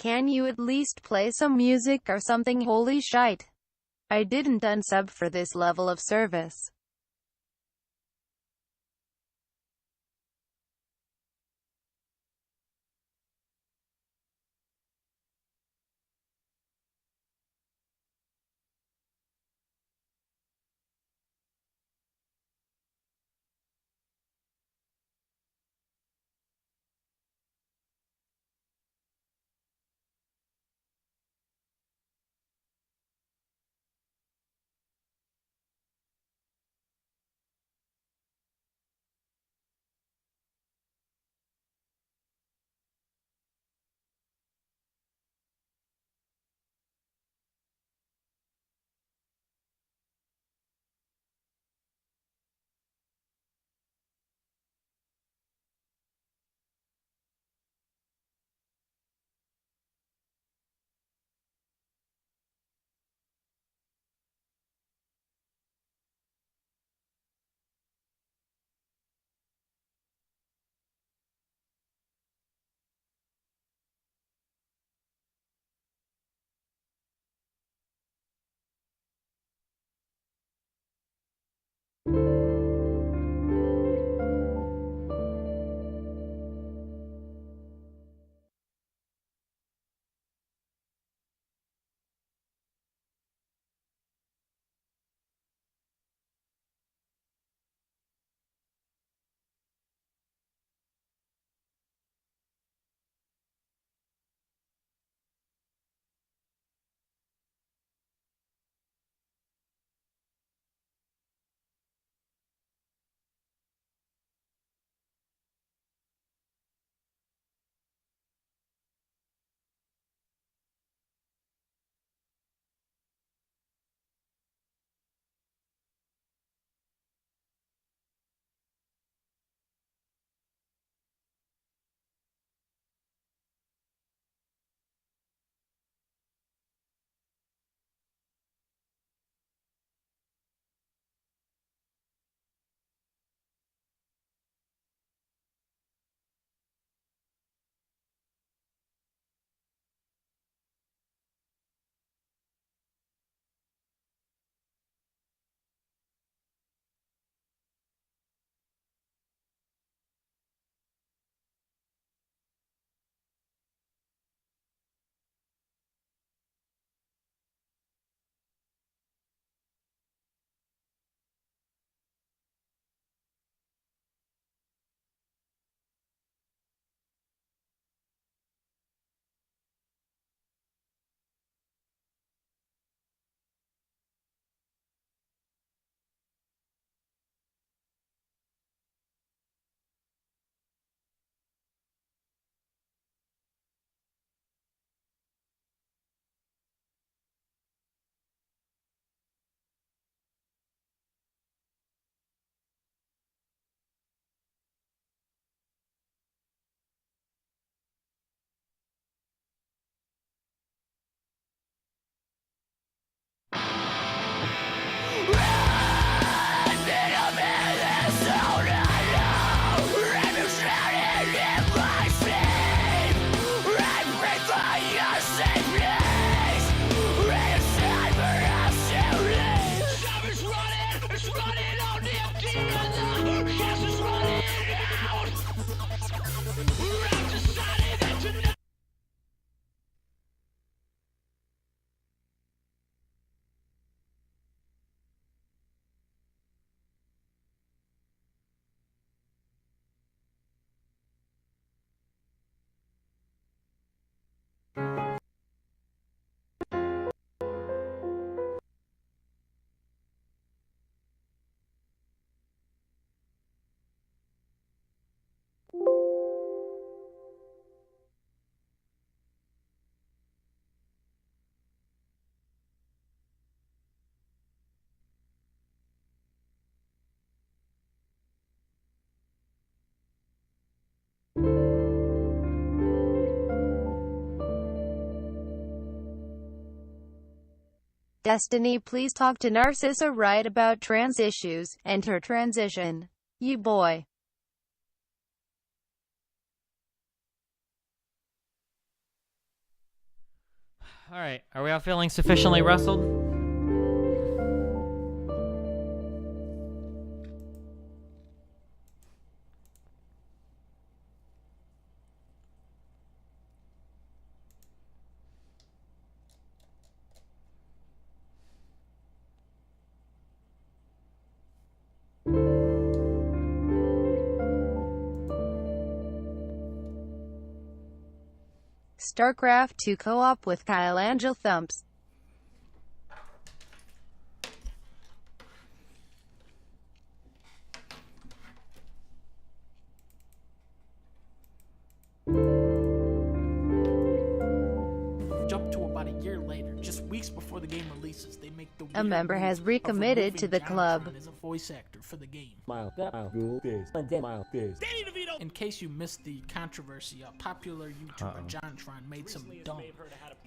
Can you at least play some music or something? Holy shite. I didn't unsub for this level of service. Destiny, please talk to Narcissa right about trans issues. Enter transition. You boy. All right, are we all feeling sufficiently wrestled? StarCraft 2 co-op with Kyle Angel Thumps. Jump to about a year later, just weeks before the game releases, they make the A member has recommitted to the club. As a voice actor for the game. Danny In case you missed the controversy, a popular YouTuber, JonTron, made some dumb,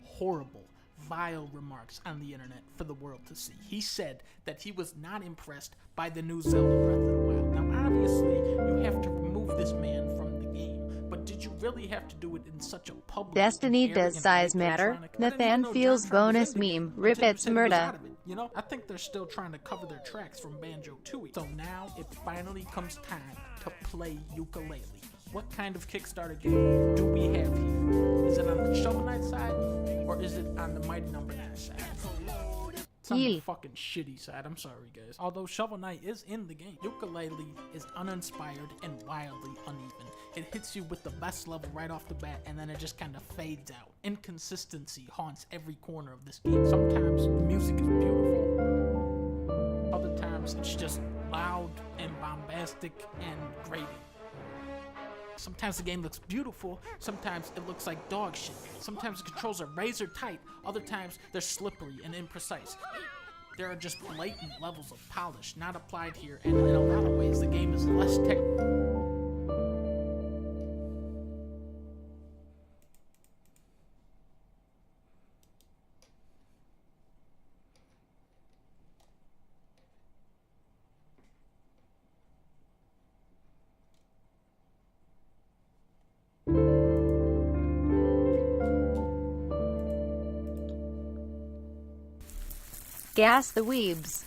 horrible, vile remarks on the internet for the world to see. He said that he was not impressed by the new Zelda Breath of the Wild. Now, obviously, you have to remove this man from the game, but did you really have to do it in such a public... Destiny does size matter. Nathan feels bonus meme. Rip it's murder. You know, I think they're still trying to cover their tracks from Banjo-Tooie. So now it finally comes time to play ukulele. What kind of Kickstarter game do we have here? Is it on the Shovel Knight side, or is it on the Mighty Number 9 side? It's on the fucking shitty side, I'm sorry guys. Although Shovel Knight is in the game, ukulele is uninspired and wildly uneven. It hits you with the best level right off the bat, and then it just kind of fades out. Inconsistency haunts every corner of this game. Sometimes the music is beautiful, other times it's just loud and bombastic and grating. Sometimes the game looks beautiful, sometimes it looks like dog shit. Sometimes the controls are razor tight, other times they're slippery and imprecise. There are just blatant levels of polish not applied here, and in a lot of ways the game is less technical. Gas the weebs.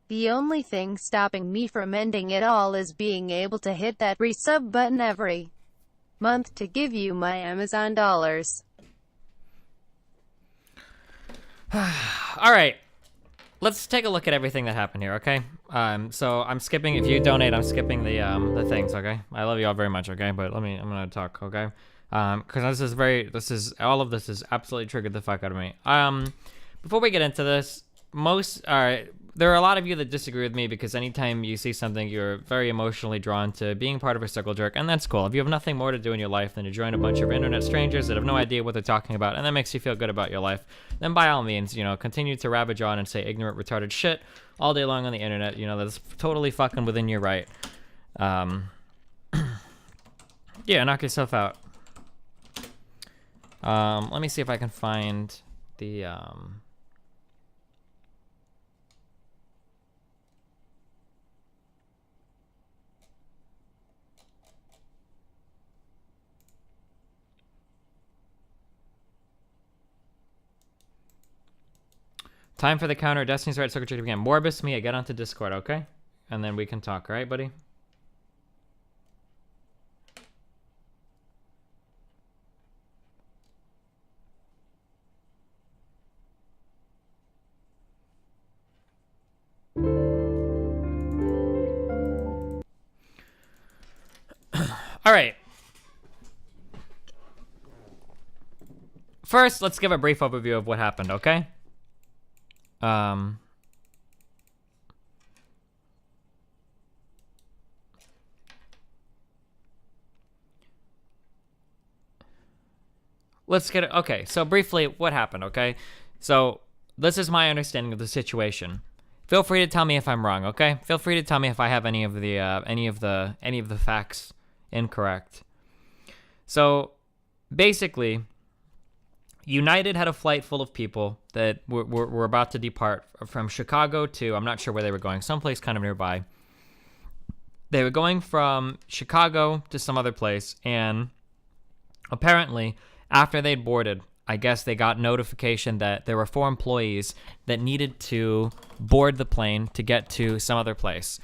The only thing stopping me from ending it all is being able to hit that resub button every month to give you my Amazon dollars. All right, let's take a look at everything that happened here, okay? So I'm skipping. If you donate, I'm skipping the things, okay? I love you all very much, okay? But I'm gonna talk, okay? Because all of this is absolutely triggered the fuck out of me. Before we get into this, there are a lot of you that disagree with me because anytime you see something, you're very emotionally drawn to being part of a circle jerk, and that's cool. If you have nothing more to do in your life than to join a bunch of internet strangers that have no idea what they're talking about, and that makes you feel good about your life, then by all means, continue to ravage on and say ignorant, retarded shit all day long on the internet. That's totally fucking within your right. Yeah, knock yourself out. Let me see if I can find the, time for the counter. Destiny's right. Circle jerk again. Morbus, Mia, get onto Discord, okay? And then we can talk, all right, buddy? All right. First, let's give a brief overview of what happened, okay? Let's get it. Okay, so briefly, what happened, okay? So, this is my understanding of the situation. Feel free to tell me if I'm wrong, okay? Feel free to tell me if I have any of the facts incorrect. So basically, United had a flight full of people that were about to depart from Chicago to, I'm not sure where they were going, someplace kind of nearby. They were going from Chicago to some other place, and apparently, after they'd boarded, I guess they got notification that there were 4 employees that needed to board the plane to get to some other place.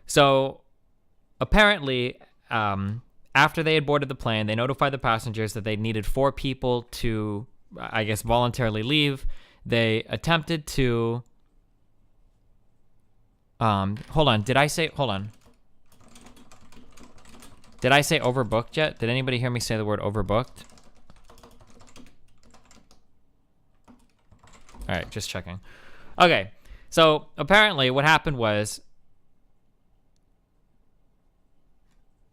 So apparently, after they had boarded the plane, they notified the passengers that they needed 4 people to, I guess, voluntarily leave. They attempted to... hold on. Did I say overbooked yet? Did anybody hear me say the word overbooked? All right, just checking. Okay, so apparently what happened was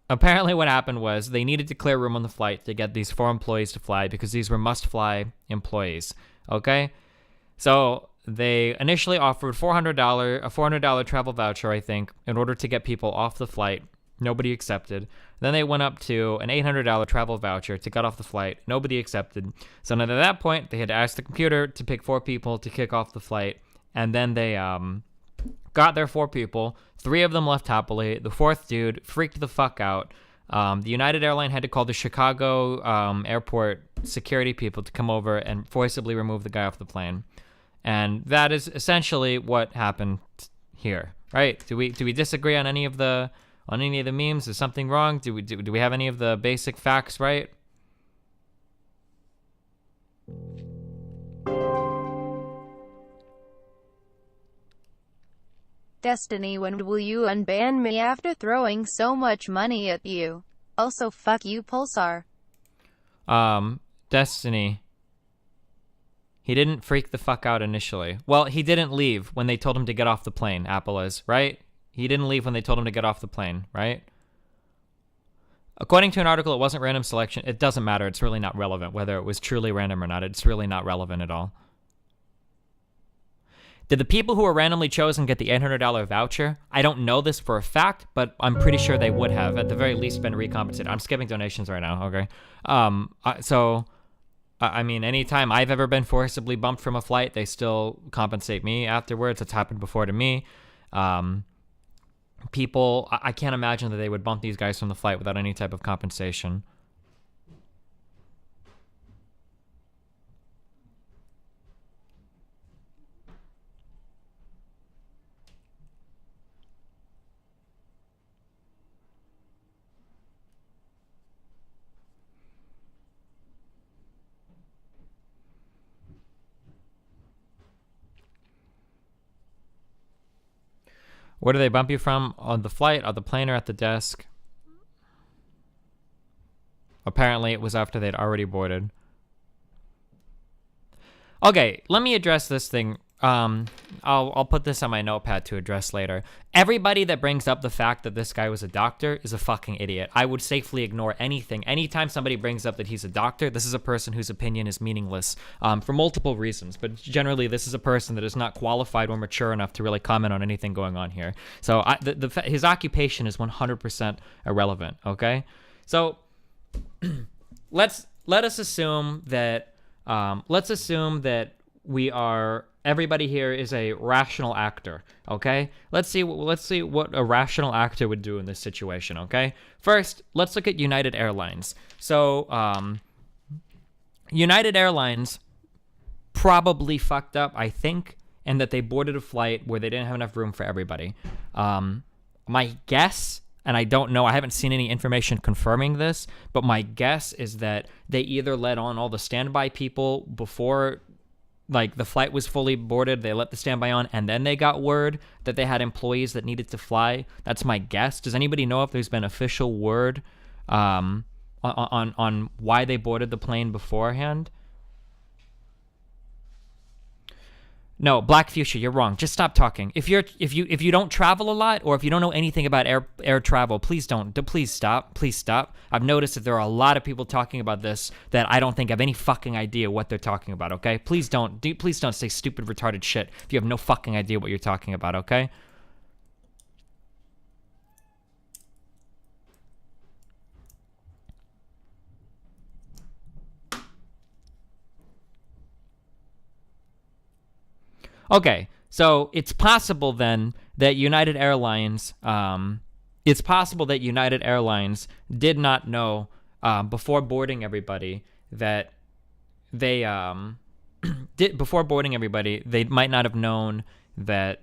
they needed to clear room on the flight to get these 4 employees to fly because these were must-fly employees, okay? So they initially offered a $400 travel voucher, I think, in order to get people off the flight. Nobody accepted. Then they went up to an $800 travel voucher to get off the flight. Nobody accepted. So now at that point, they had asked the computer to pick 4 people to kick off the flight. And then they got their 4 people. 3 of them left happily. The 4th dude freaked the fuck out. The United airline had to call the Chicago airport security people to come over and forcibly remove the guy off the plane. And that is essentially what happened here, right? Do we disagree on any of the memes? Is something wrong? Do we have any of the basic facts right? Destiny, when will you unban me after throwing so much money at you? Also, fuck you, Pulsar. Destiny. He didn't freak the fuck out initially. Well, he didn't leave when they told him to get off the plane, Apple is, right? He didn't leave when they told him to get off the plane, right? According to an article, it wasn't random selection. It doesn't matter. It's really not relevant whether it was truly random or not. It's really not relevant at all. Did the people who were randomly chosen get the $800 voucher? I don't know this for a fact, but I'm pretty sure they would have, at the very least, been recompensated. I'm skipping donations right now, okay? I mean, anytime I've ever been forcibly bumped from a flight, they still compensate me afterwards. It's happened before to me. People, I can't imagine that they would bump these guys from the flight without any type of compensation. Where do they bump you from? On the flight, on the plane, or at the desk? Apparently, it was after they'd already boarded. Okay, let me address this thing. I'll put this on my notepad to address later. Everybody that brings up the fact that this guy was a doctor is a fucking idiot. I would safely ignore anything. Anytime somebody brings up that he's a doctor, this is a person whose opinion is meaningless for multiple reasons. But generally, this is a person that is not qualified or mature enough to really comment on anything going on here. So his occupation is 100% irrelevant, okay? So let us assume that everybody here is a rational actor, okay? Let's see what a rational actor would do in this situation, okay? First, let's look at United Airlines. So, United Airlines probably fucked up, I think, and that they boarded a flight where they didn't have enough room for everybody. My guess, and I don't know, I haven't seen any information confirming this, but my guess is that they either let on all the standby people before, like, the flight was fully boarded, they let the standby on, and then they got word that they had employees that needed to fly. That's my guess. Does anybody know if there's been official word on why they boarded the plane beforehand? No, Black Fuchsia, you're wrong. Just stop talking. If you don't travel a lot, or if you don't know anything about air travel, please stop. Please stop. I've noticed that there are a lot of people talking about this that I don't think have any fucking idea what they're talking about, okay? Please don't say stupid, retarded shit if you have no fucking idea what you're talking about, okay? Okay, so it's possible then that United Airlines, did not know before boarding everybody that they they might not have known that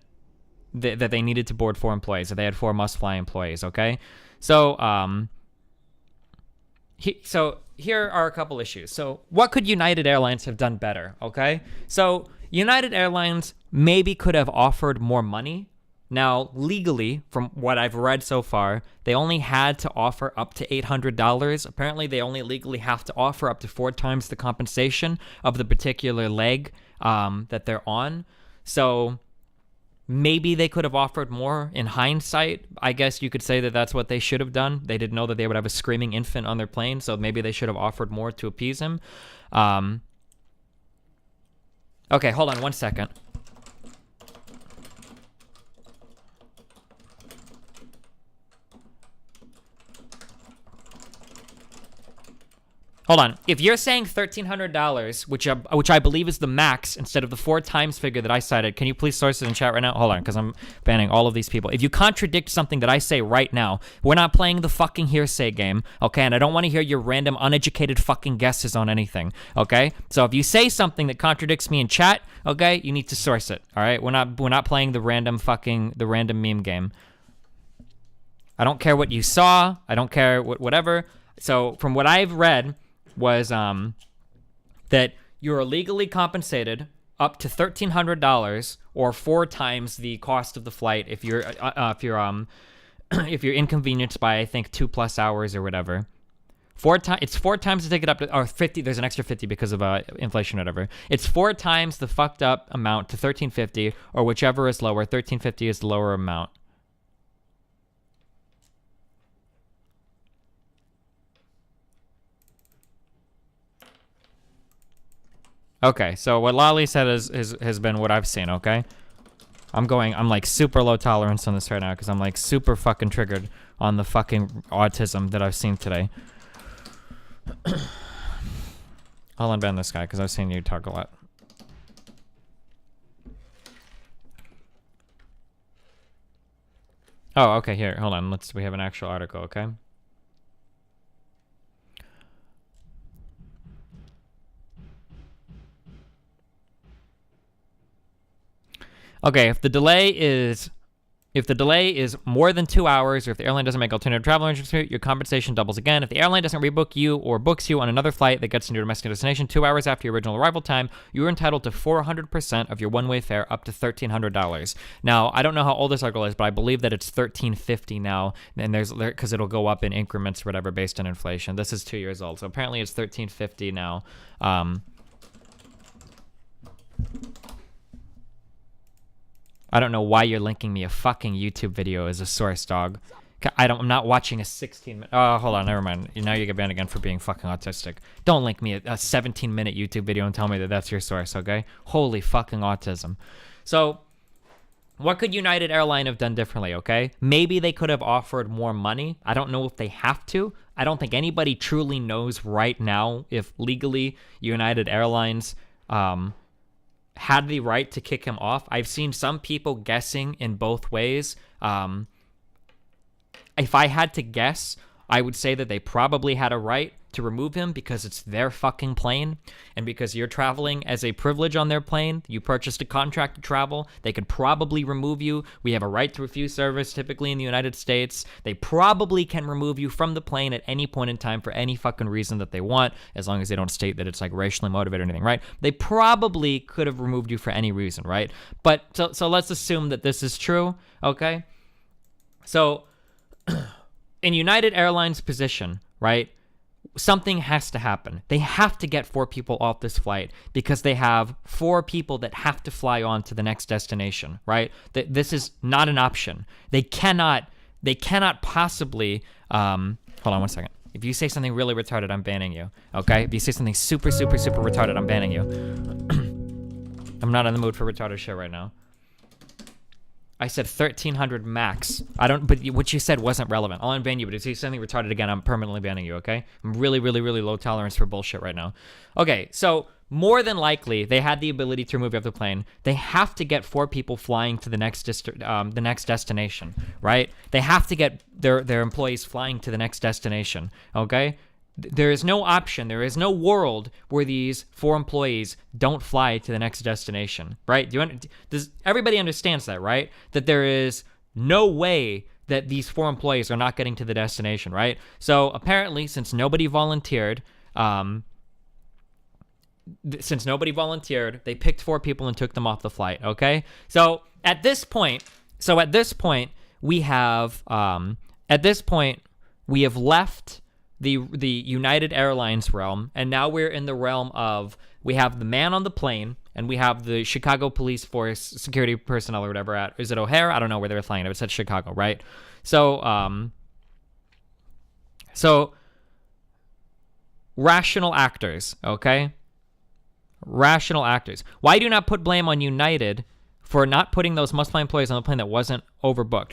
they needed to board 4 employees, that they had 4 must-fly employees. Okay, so here are a couple issues. So what could United Airlines have done better? Okay, so United Airlines maybe could have offered more money. Now, legally, from what I've read so far, they only had to offer up to $800. Apparently, they only legally have to offer up to 4 times the compensation of the particular leg that they're on. So maybe they could have offered more. In hindsight, I guess you could say that that's what they should have done. They didn't know that they would have a screaming infant on their plane, so maybe they should have offered more to appease him. Okay, hold on 1 second. Hold on. If you're saying $1,300, which I believe is the max instead of the 4 times figure that I cited, can you please source it in chat right now? Hold on, because I'm banning all of these people. If you contradict something that I say right now, we're not playing the fucking hearsay game, okay? And I don't want to hear your random, uneducated fucking guesses on anything, okay? So if you say something that contradicts me in chat, okay, you need to source it, all right? We're not playing the random meme game. I don't care what you saw. I don't care whatever. So from what I've read was that you're illegally compensated up to $1,300 or 4 times the cost of the flight if you're inconvenienced by, I think, 2+ hours or whatever. It's 4 times to take it up to, or 50. There's an extra 50 because of inflation or whatever. It's 4 times the fucked up amount to $1,350, or whichever is lower. $1,350 is the lower amount. Okay, so what Lolly said has been what I've seen, okay? I'm like super low tolerance on this right now because I'm like super fucking triggered on the fucking autism that I've seen today. I'll unban this guy because I've seen you talk a lot. Oh, okay, here, hold on. We have an actual article, okay? Okay, if the delay is more than 2 hours, or if the airline doesn't make alternative travel arrangements, your compensation doubles again. If the airline doesn't rebook you or books you on another flight that gets into your domestic destination 2 hours after your original arrival time, you are entitled to 400% of your one-way fare up to $1,300. Now, I don't know how old this article is, but I believe that it's $1,350 now, and because it'll go up in increments or whatever based on inflation. This is 2 years old, so apparently it's $1,350 now. I don't know why you're linking me a fucking YouTube video as a source, dog. I'm not watching a 16-minute... Oh, hold on, never mind. Now you get banned again for being fucking autistic. Don't link me a 17-minute YouTube video and tell me that that's your source, okay? Holy fucking autism. So, what could United Airlines have done differently, okay? Maybe they could have offered more money. I don't know if they have to. I don't think anybody truly knows right now if legally United Airlines... had the right to kick him off. I've seen some people guessing in both ways. If I had to guess, I would say that they probably had a right to remove him because it's their fucking plane, and because you're traveling as a privilege on their plane, you purchased a contract to travel, they could probably remove you. We have a right to refuse service typically in the United States. They probably can remove you from the plane at any point in time for any fucking reason that they want, as long as they don't state that it's like racially motivated or anything, right? They probably could have removed you for any reason, right? But so let's assume that this is true, okay? So in United Airlines' position, right, something has to happen. They have to get 4 people off this flight because they have 4 people that have to fly on to the next destination, right? This is not an option. They cannot possibly, hold on 1 second. If you say something really retarded, I'm banning you, okay? If you say something super, super, super retarded, I'm banning you. I'm not in the mood for retarded shit right now. I said 1,300 max. But what you said wasn't relevant. I'll unban you, but if you say something retarded again, I'm permanently banning you, okay? I'm really, really, really low tolerance for bullshit right now. Okay, so more than likely, they had the ability to remove you off the plane. They have to get 4 people flying to the next destination, right? They have to get their employees flying to the next destination, okay? There is no option. There is no world where these 4 employees don't fly to the next destination, right? Everybody understands that, right? That there is no way that these 4 employees are not getting to the destination, right? So apparently, since nobody volunteered, they picked 4 people and took them off the flight, okay? So at this point, we have left the United Airlines realm, and now we're in the realm of, we have the man on the plane, and we have the Chicago Police Force security personnel or whatever at, is it O'Hare? I don't know where they were flying. It said Chicago, right? So rational actors, okay? Rational actors. Why do you not put blame on United for not putting those must-fly employees on the plane that wasn't overbooked?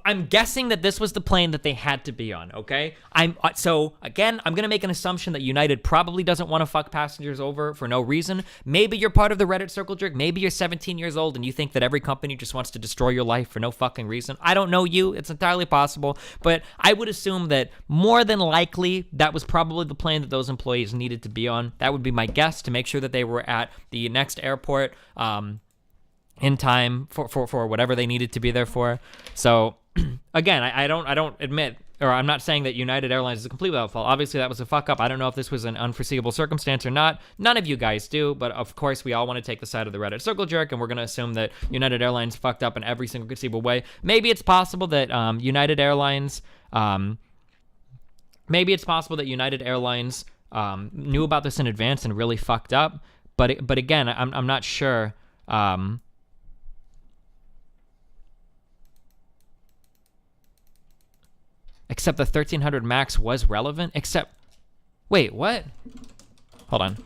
I'm guessing that this was the plane that they had to be on, okay? So again, I'm gonna make an assumption that United probably doesn't want to fuck passengers over for no reason. Maybe you're part of the Reddit circle jerk. Maybe you're 17 years old and you think that every company just wants to destroy your life for no fucking reason. I don't know you. It's entirely possible, but I would assume that more than likely that was probably the plane that those employees needed to be on. That would be my guess, to make sure that they were at the next airport in time for whatever they needed to be there for. So again, I don't admit, or I'm not saying that United Airlines is completely without fault. Obviously that was a fuck up. I don't know if this was an unforeseeable circumstance or not. None of you guys do, but of course we all want to take the side of the Reddit circle jerk, and we're going to assume that United Airlines fucked up in every single conceivable way. Maybe it's possible that United Airlines knew about this in advance and really fucked up, but again, I'm not sure. Except the 1300 max was relevant, wait, what? Hold on.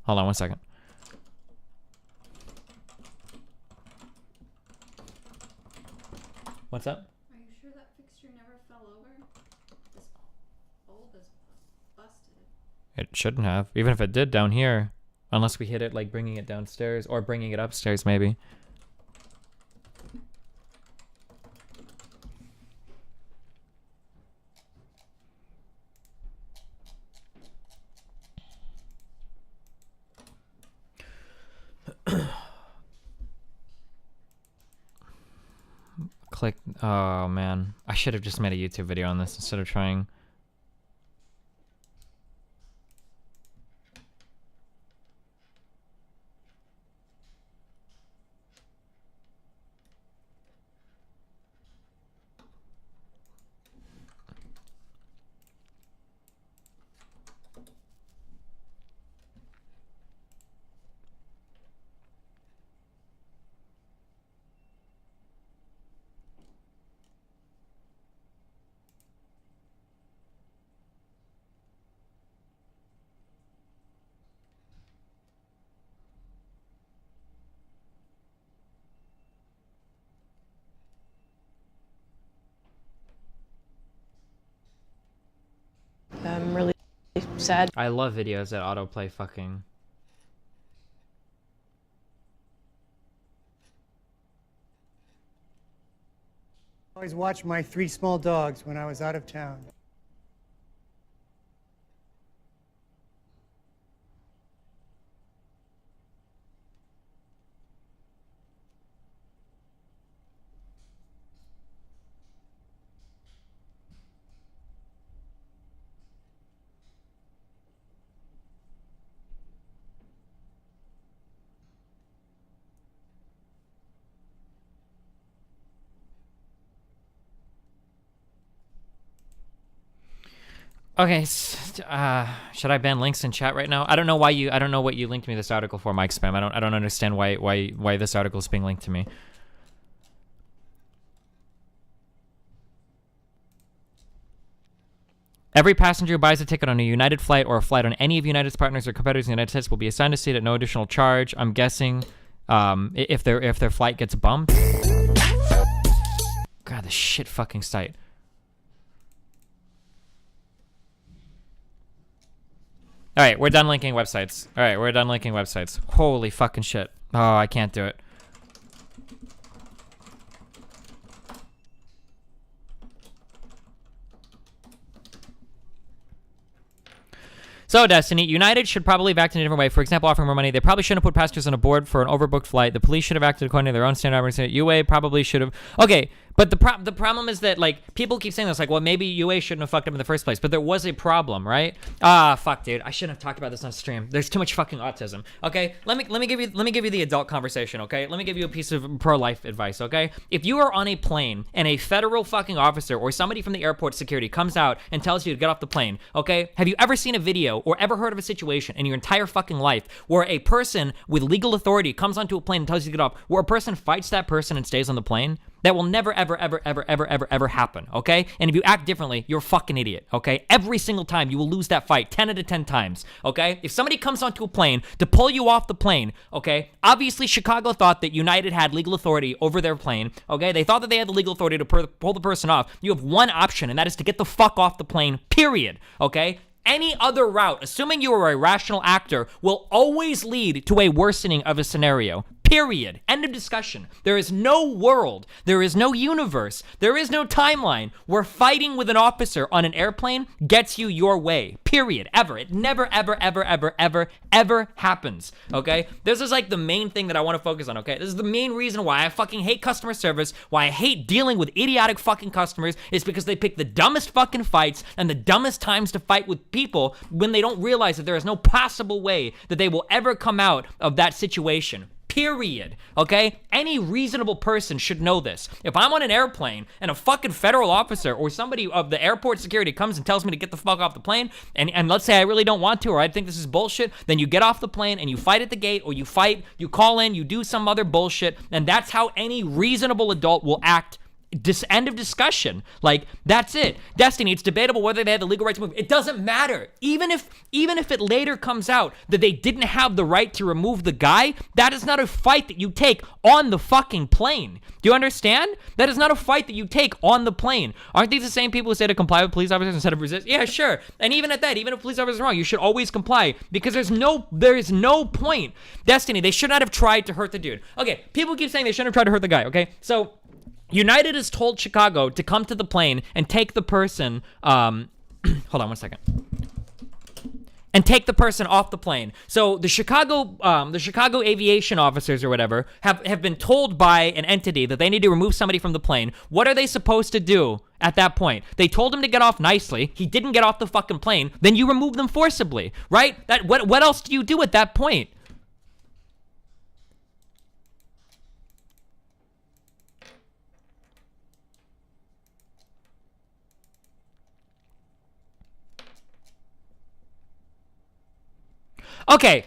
Hold on 1 second. What's up? Are you sure that fixture never fell over? This bulb is busted. It shouldn't have. Even if it did down here. Unless we hit it like bringing it downstairs or bringing it upstairs maybe. Click. Oh man, I should have just made a YouTube video on this instead of trying. I'm really sad. I love videos that autoplay fucking. Always watched my 3 small dogs when I was out of town. Okay, should I ban links in chat right now? I don't know why I don't know what you linked me this article for, Mike Spam. I don't understand why this article is being linked to me. Every passenger who buys a ticket on a United flight or a flight on any of United's partners or competitors in the United States will be assigned a seat at no additional charge. I'm guessing if their flight gets bumped. God, this shit fucking site. All right, we're done linking websites. All right, we're done linking websites. Holy fucking shit. Oh, I can't do it. So, Destiny, United should probably have acted in a different way. For example, offering more money. They probably shouldn't have put passengers on a board for an overbooked flight. The police should have acted according to their own standard operating. UA probably should have. Okay, but the problem is that, like, people keep saying this, like, well, maybe UA shouldn't have fucked up in the first place. But there was a problem, right? Ah, fuck, dude. I shouldn't have talked about this on stream. There's too much fucking autism. Okay, let me give you the adult conversation. Okay, let me give you a piece of pro-life advice. Okay, if you are on a plane and a federal fucking officer or somebody from the airport security comes out and tells you to get off the plane, okay, have you ever seen a video or ever heard of a situation in your entire fucking life where a person with legal authority comes onto a plane and tells you to get off, where a person fights that person and stays on the plane? That will never, ever, ever, ever, ever, ever, ever happen, okay? And if you act differently, you're a fucking idiot, okay? Every single time, you will lose that fight 10 out of 10 times, okay? If somebody comes onto a plane to pull you off the plane, okay? Obviously, Chicago thought that United had legal authority over their plane, okay? They thought that they had the legal authority to pull the person off. You have one option, and that is to get the fuck off the plane, period, okay? Any other route, assuming you are a rational actor, will always lead to a worsening of a scenario. Period. End of discussion. There is no world, there is no universe, there is no timeline where fighting with an officer on an airplane gets you your way. Period. Ever. It never, ever, ever, ever, ever, ever happens. Okay? This is like the main thing that I want to focus on, okay? This is the main reason why I fucking hate customer service, why I hate dealing with idiotic fucking customers, is because they pick the dumbest fucking fights and the dumbest times to fight with people when they don't realize that there is no possible way that they will ever come out of that situation. Period. Okay? Any reasonable person should know this. If I'm on an airplane and a fucking federal officer or somebody of the airport security comes and tells me to get the fuck off the plane, and let's say I really don't want to, or I think this is bullshit, then you get off the plane and you fight at the gate, or you call in, you do some other bullshit, and that's how any reasonable adult will act. End of discussion. Like, that's it. Destiny, it's debatable whether they had the legal right to move. It doesn't matter. Even if it later comes out that they didn't have the right to remove the guy, that is not a fight that you take on the fucking plane. Do you understand? That is not a fight that you take on the plane. Aren't these the same people who say to comply with police officers instead of resist? Yeah, sure. And even at that, even if police officers are wrong, you should always comply, because there is no point. Destiny, they should not have tried to hurt the dude. Okay, people keep saying they shouldn't have tried to hurt the guy, okay? So United has told Chicago to come to the plane and take the person, hold on one second. And take the person off the plane. So the Chicago aviation officers or whatever have been told by an entity that they need to remove somebody from the plane. What are they supposed to do at that point? They told him to get off nicely. He didn't get off the fucking plane. Then you remove them forcibly, right? What else do you do at that point? Okay,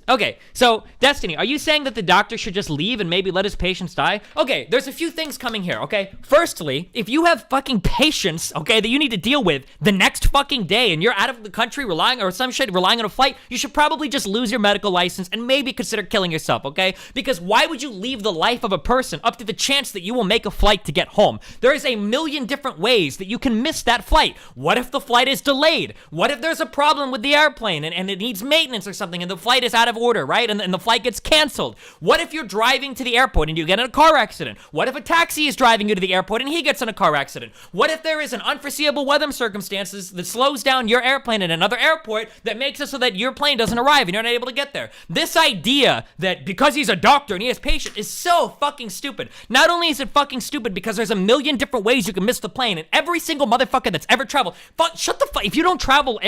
okay, so, Destiny, are you saying that the doctor should just leave and maybe let his patients die? Okay, there's a few things coming here, okay? Firstly, if you have fucking patients, okay, that you need to deal with the next fucking day and you're out of the country relying on a flight, you should probably just lose your medical license and maybe consider killing yourself, okay? Because why would you leave the life of a person up to the chance that you will make a flight to get home? There is a million different ways that you can miss that flight. What if the flight is delayed? What if there's a problem with the airplane and it needs maintenance or something and the flight is out of order, right? And the flight gets canceled. What if you're driving to the airport and you get in a car accident? What if a taxi is driving you to the airport and he gets in a car accident? What if there is an unforeseeable weather circumstances that slows down your airplane at another airport that makes it so that your plane doesn't arrive and you're not able to get there? This idea that because he's a doctor and he has patients is so fucking stupid. Not only is it fucking stupid because there's a million different ways you can miss the plane, and every single motherfucker that's ever traveled, shut the fuck. If you don't travel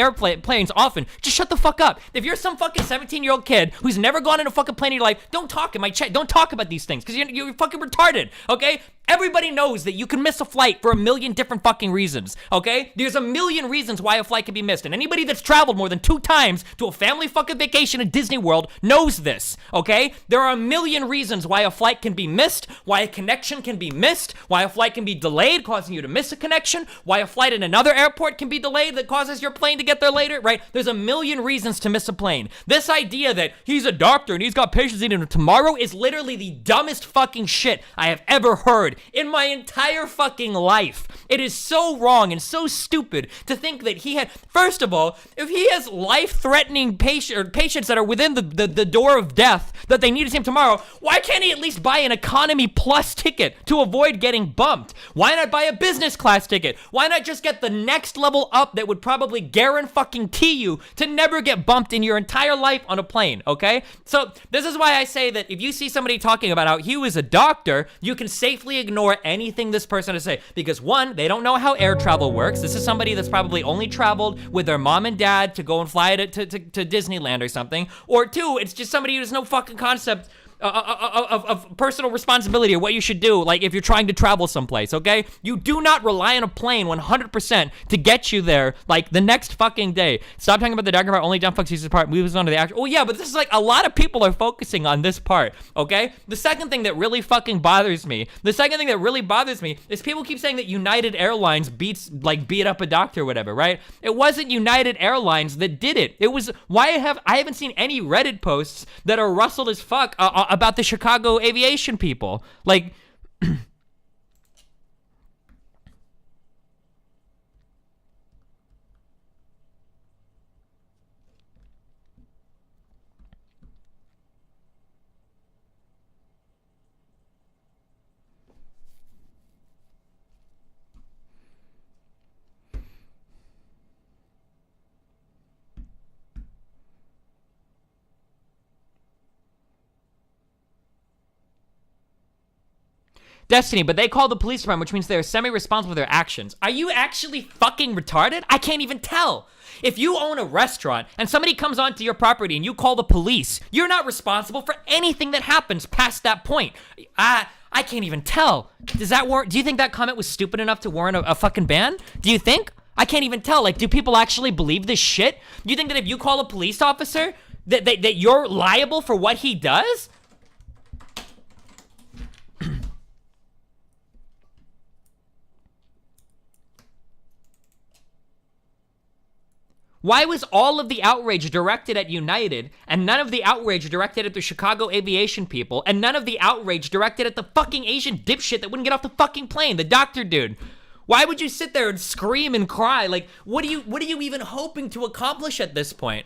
planes often, just shut the fuck up. If you're some fucking 17-year-old kid who's never gone in a fucking plane in your life, don't talk in my chat. Don't talk about these things because you're fucking retarded, okay? Everybody knows that you can miss a flight for a million different fucking reasons, okay? There's a million reasons why a flight can be missed, and anybody that's traveled more than 2 times to a family fucking vacation at Disney World knows this, okay? There are a million reasons why a flight can be missed, why a connection can be missed, why a flight can be delayed, causing you to miss a connection, why a flight in another airport can be delayed that causes your plane to get there later, right? There's a million reasons to miss a plane. This idea that he's a doctor and he's got patients needing him tomorrow is literally the dumbest fucking shit I have ever heard in my entire fucking life. It is so wrong and so stupid to think that he had, first of all, if he has life-threatening patients that are within the door of death that they need to see him tomorrow, why can't he at least buy an economy plus ticket to avoid getting bumped? Why not buy a business class ticket? Why not just get the next level up that would probably guarantee you to never get bumped in your entire life on a plane, okay? So this is why I say that if you see somebody talking about how he was a doctor, you can safely ignore anything this person has to say, because one, they don't know how air travel works. This is somebody that's probably only traveled with their mom and dad to go and fly to Disneyland or something, or two, it's just somebody who has no fucking concept of personal responsibility or what you should do, like if you're trying to travel someplace, okay? You do not rely on a plane 100% to get you there, like the next fucking day. Stop talking about the doctor part, only dumb fucks use this part, moves on to the actual. Oh yeah, but this is like a lot of people are focusing on this part, okay? The second thing that really fucking bothers me, is people keep saying that United Airlines beat up a doctor or whatever, right? It wasn't United Airlines that did it. It was, I haven't seen any Reddit posts that are rustled as fuck about the Chicago aviation people. Like, Destiny, but they call the police department, which means they're semi-responsible for their actions. Are you actually fucking retarded? I can't even tell. If you own a restaurant and somebody comes onto your property and you call the police, you're not responsible for anything that happens past that point. I can't even tell. Does that warrant? Do you think that comment was stupid enough to warrant a fucking ban? Do you think? I can't even tell. Like, do people actually believe this shit? Do you think that if you call a police officer, that you're liable for what he does? Why was all of the outrage directed at United and none of the outrage directed at the Chicago aviation people and none of the outrage directed at the fucking Asian dipshit that wouldn't get off the fucking plane, the doctor dude? Why would you sit there and scream and cry? Like, what are you even hoping to accomplish at this point?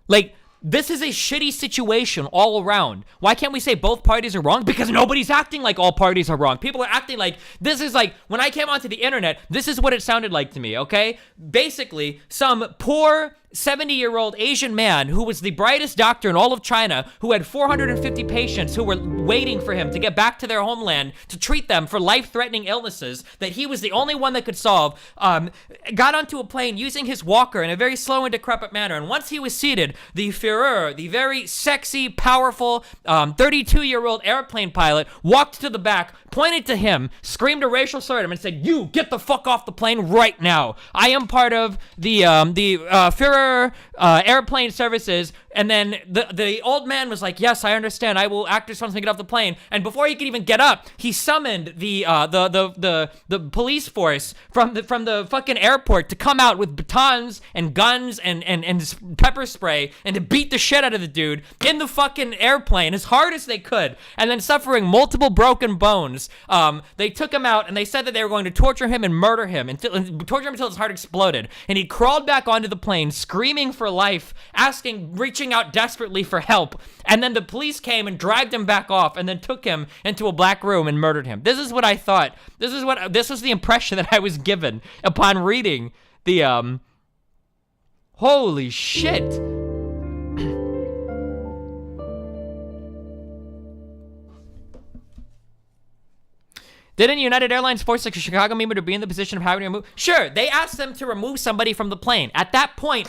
Like, this is a shitty situation all around. Why can't we say both parties are wrong? Because nobody's acting like all parties are wrong. People are acting like, this is like, when I came onto the internet, this is what it sounded like to me, okay? Basically, some poor 70-year-old Asian man who was the brightest doctor in all of China, who had 450 patients who were waiting for him to get back to their homeland to treat them for life-threatening illnesses that he was the only one that could solve, got onto a plane using his walker in a very slow and decrepit manner. And once he was seated, the Führer, the very sexy, powerful 32-year-old airplane pilot, walked to the back, pointed to him, screamed a racial slur at him, and said, "You get the fuck off the plane right now. I am part of the Führer airplane services." And then the old man was like, "Yes, I understand. I will act responsibly to get off the plane." And before he could even get up, he summoned the police force from the fucking airport to come out with batons and guns and pepper spray and to beat the shit out of the dude in the fucking airplane as hard as they could. And then, suffering multiple broken bones, they took him out and they said that they were going to torture him and murder him until his heart exploded. And he crawled back onto the plane, screaming for life, reaching out desperately for help. And then the police came and dragged him back off and then took him into a black room and murdered him. This is what I thought. This was the impression that I was given upon reading the, holy shit. Didn't United Airlines force the Chicago member to be in the position of having to remove? Sure, they asked them to remove somebody from the plane. At that point,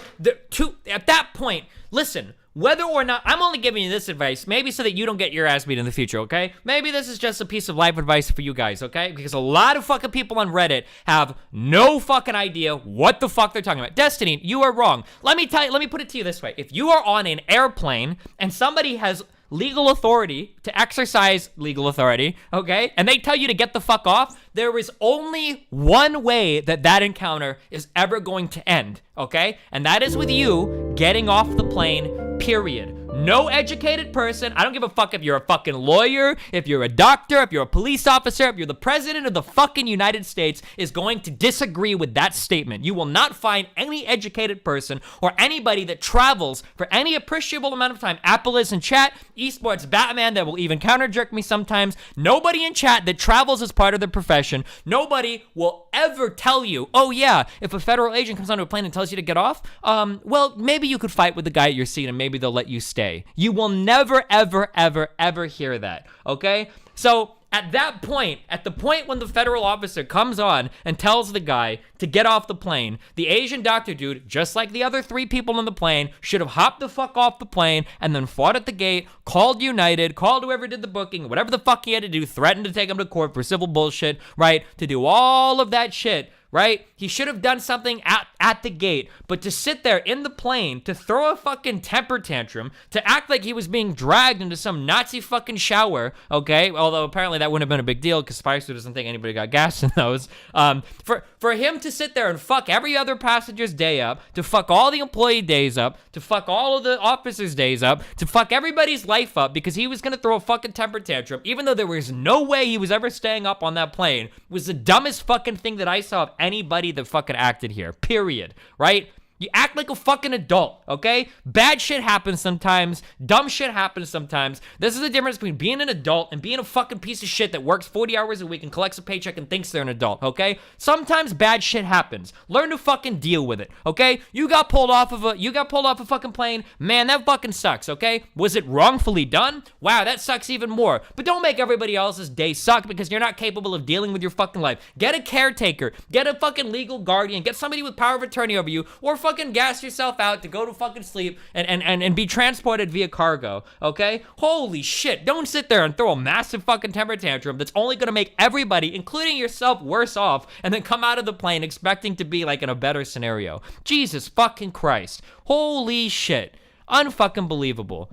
listen, whether or not, I'm only giving you this advice, maybe so that you don't get your ass beat in the future, okay? Maybe this is just a piece of life advice for you guys, okay? Because a lot of fucking people on Reddit have no fucking idea what the fuck they're talking about. Destiny, you are wrong. Let me put it to you this way. If you are on an airplane and somebody has legal authority to exercise legal authority, okay, and they tell you to get the fuck off, there is only one way that encounter is ever going to end, okay? And that is with you getting off the plane period. No educated person, I don't give a fuck if you're a fucking lawyer, if you're a doctor, if you're a police officer, if you're the president of the fucking United States, is going to disagree with that statement. You will not find any educated person or anybody that travels for any appreciable amount of time. Apple is in chat, esports Batman that will even counter jerk me sometimes. Nobody in chat that travels as part of their profession. Nobody will ever tell you, oh yeah, if a federal agent comes onto a plane and tells you to get off, well, maybe you could fight with the guy at your seat and maybe they'll let you stay. You will never, ever, ever, ever hear that, okay? So at that point, at the point when the federal officer comes on and tells the guy to get off the plane, the Asian doctor dude, just like the other 3 people on the plane, should have hopped the fuck off the plane and then fought at the gate, called United, called whoever did the booking, whatever the fuck he had to do, threatened to take him to court for civil bullshit, right? To do all of that shit, right? He should have done something at the gate, but to sit there in the plane, to throw a fucking temper tantrum, to act like he was being dragged into some Nazi fucking shower, okay? Although apparently that wouldn't have been a big deal because Spicer doesn't think anybody got gas in those. For him to sit there and fuck every other passenger's day up, to fuck all the employee days up, to fuck all of the officers' days up, to fuck everybody's life up because he was gonna throw a fucking temper tantrum, even though there was no way he was ever staying up on that plane, was the dumbest fucking thing that I saw of anybody that fucking acted here, period, right? You act like a fucking adult, okay? Bad shit happens sometimes. Dumb shit happens sometimes. This is the difference between being an adult and being a fucking piece of shit that works 40 hours a week and collects a paycheck and thinks they're an adult, okay? Sometimes bad shit happens. Learn to fucking deal with it, okay? You got pulled off a fucking plane. Man, that fucking sucks, okay? Was it wrongfully done? Wow, that sucks even more. But don't make everybody else's day suck because you're not capable of dealing with your fucking life. Get a caretaker. Get a fucking legal guardian. Get somebody with power of attorney over you, or fucking gas yourself out to go to fucking sleep and be transported via cargo, okay? Holy shit, don't sit there and throw a massive fucking temper tantrum that's only gonna make everybody, including yourself, worse off, and then come out of the plane expecting to be like in a better scenario. Jesus fucking Christ. Holy shit. Unfucking believable.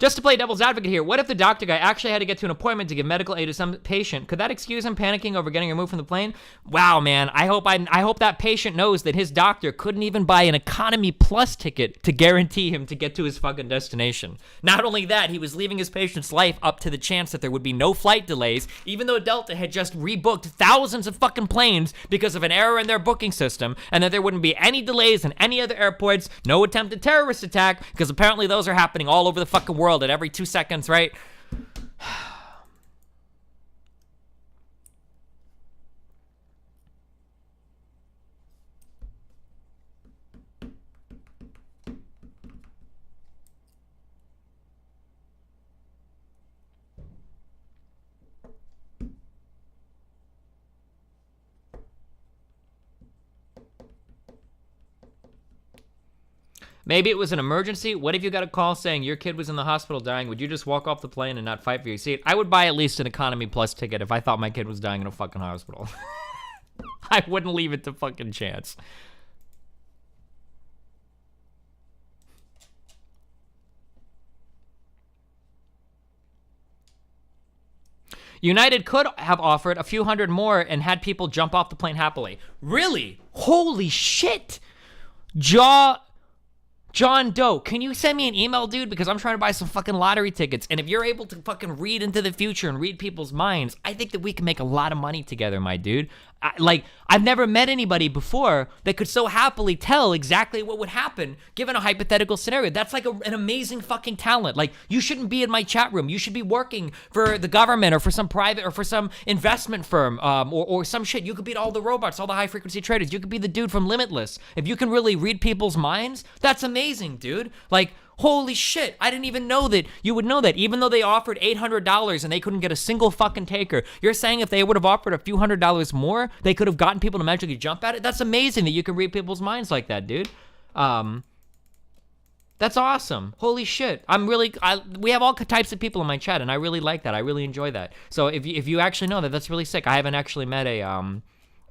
Just to play devil's advocate here, what if the doctor guy actually had to get to an appointment to give medical aid to some patient? Could that excuse him panicking over getting removed from the plane? Wow, man, I hope that patient knows that his doctor couldn't even buy an economy plus ticket to guarantee him to get to his fucking destination. Not only that, he was leaving his patient's life up to the chance that there would be no flight delays, even though Delta had just rebooked thousands of fucking planes because of an error in their booking system, and that there wouldn't be any delays in any other airports, no attempted terrorist attack, because apparently those are happening all over the fucking world at every 2 seconds, right? Maybe it was an emergency. What if you got a call saying your kid was in the hospital dying? Would you just walk off the plane and not fight for your seat? I would buy at least an economy plus ticket if I thought my kid was dying in a fucking hospital. I wouldn't leave it to fucking chance. United could have offered a few hundred more and had people jump off the plane happily. Really? Holy shit. John Doe, can you send me an email, dude? Because I'm trying to buy some fucking lottery tickets. And if you're able to fucking read into the future and read people's minds, I think that we can make a lot of money together, my dude. I've never met anybody before that could so happily tell exactly what would happen given a hypothetical scenario. That's like an amazing fucking talent. Like, you shouldn't be in my chat room. You should be working for the government or for some private or for some investment firm or some shit. You could beat all the robots, all the high frequency traders. You could be the dude from Limitless. If you can really read people's minds, that's amazing, dude. Like, holy shit, I didn't even know that you would know that. Even though they offered $800 and they couldn't get a single fucking taker, you're saying if they would have offered a few $100s more, they could have gotten people to magically jump at it? That's amazing that you can read people's minds like that, dude. That's awesome. Holy shit. We have all types of people in my chat, and I really like that. I really enjoy that. So if you actually know that, that's really sick. I haven't actually met a,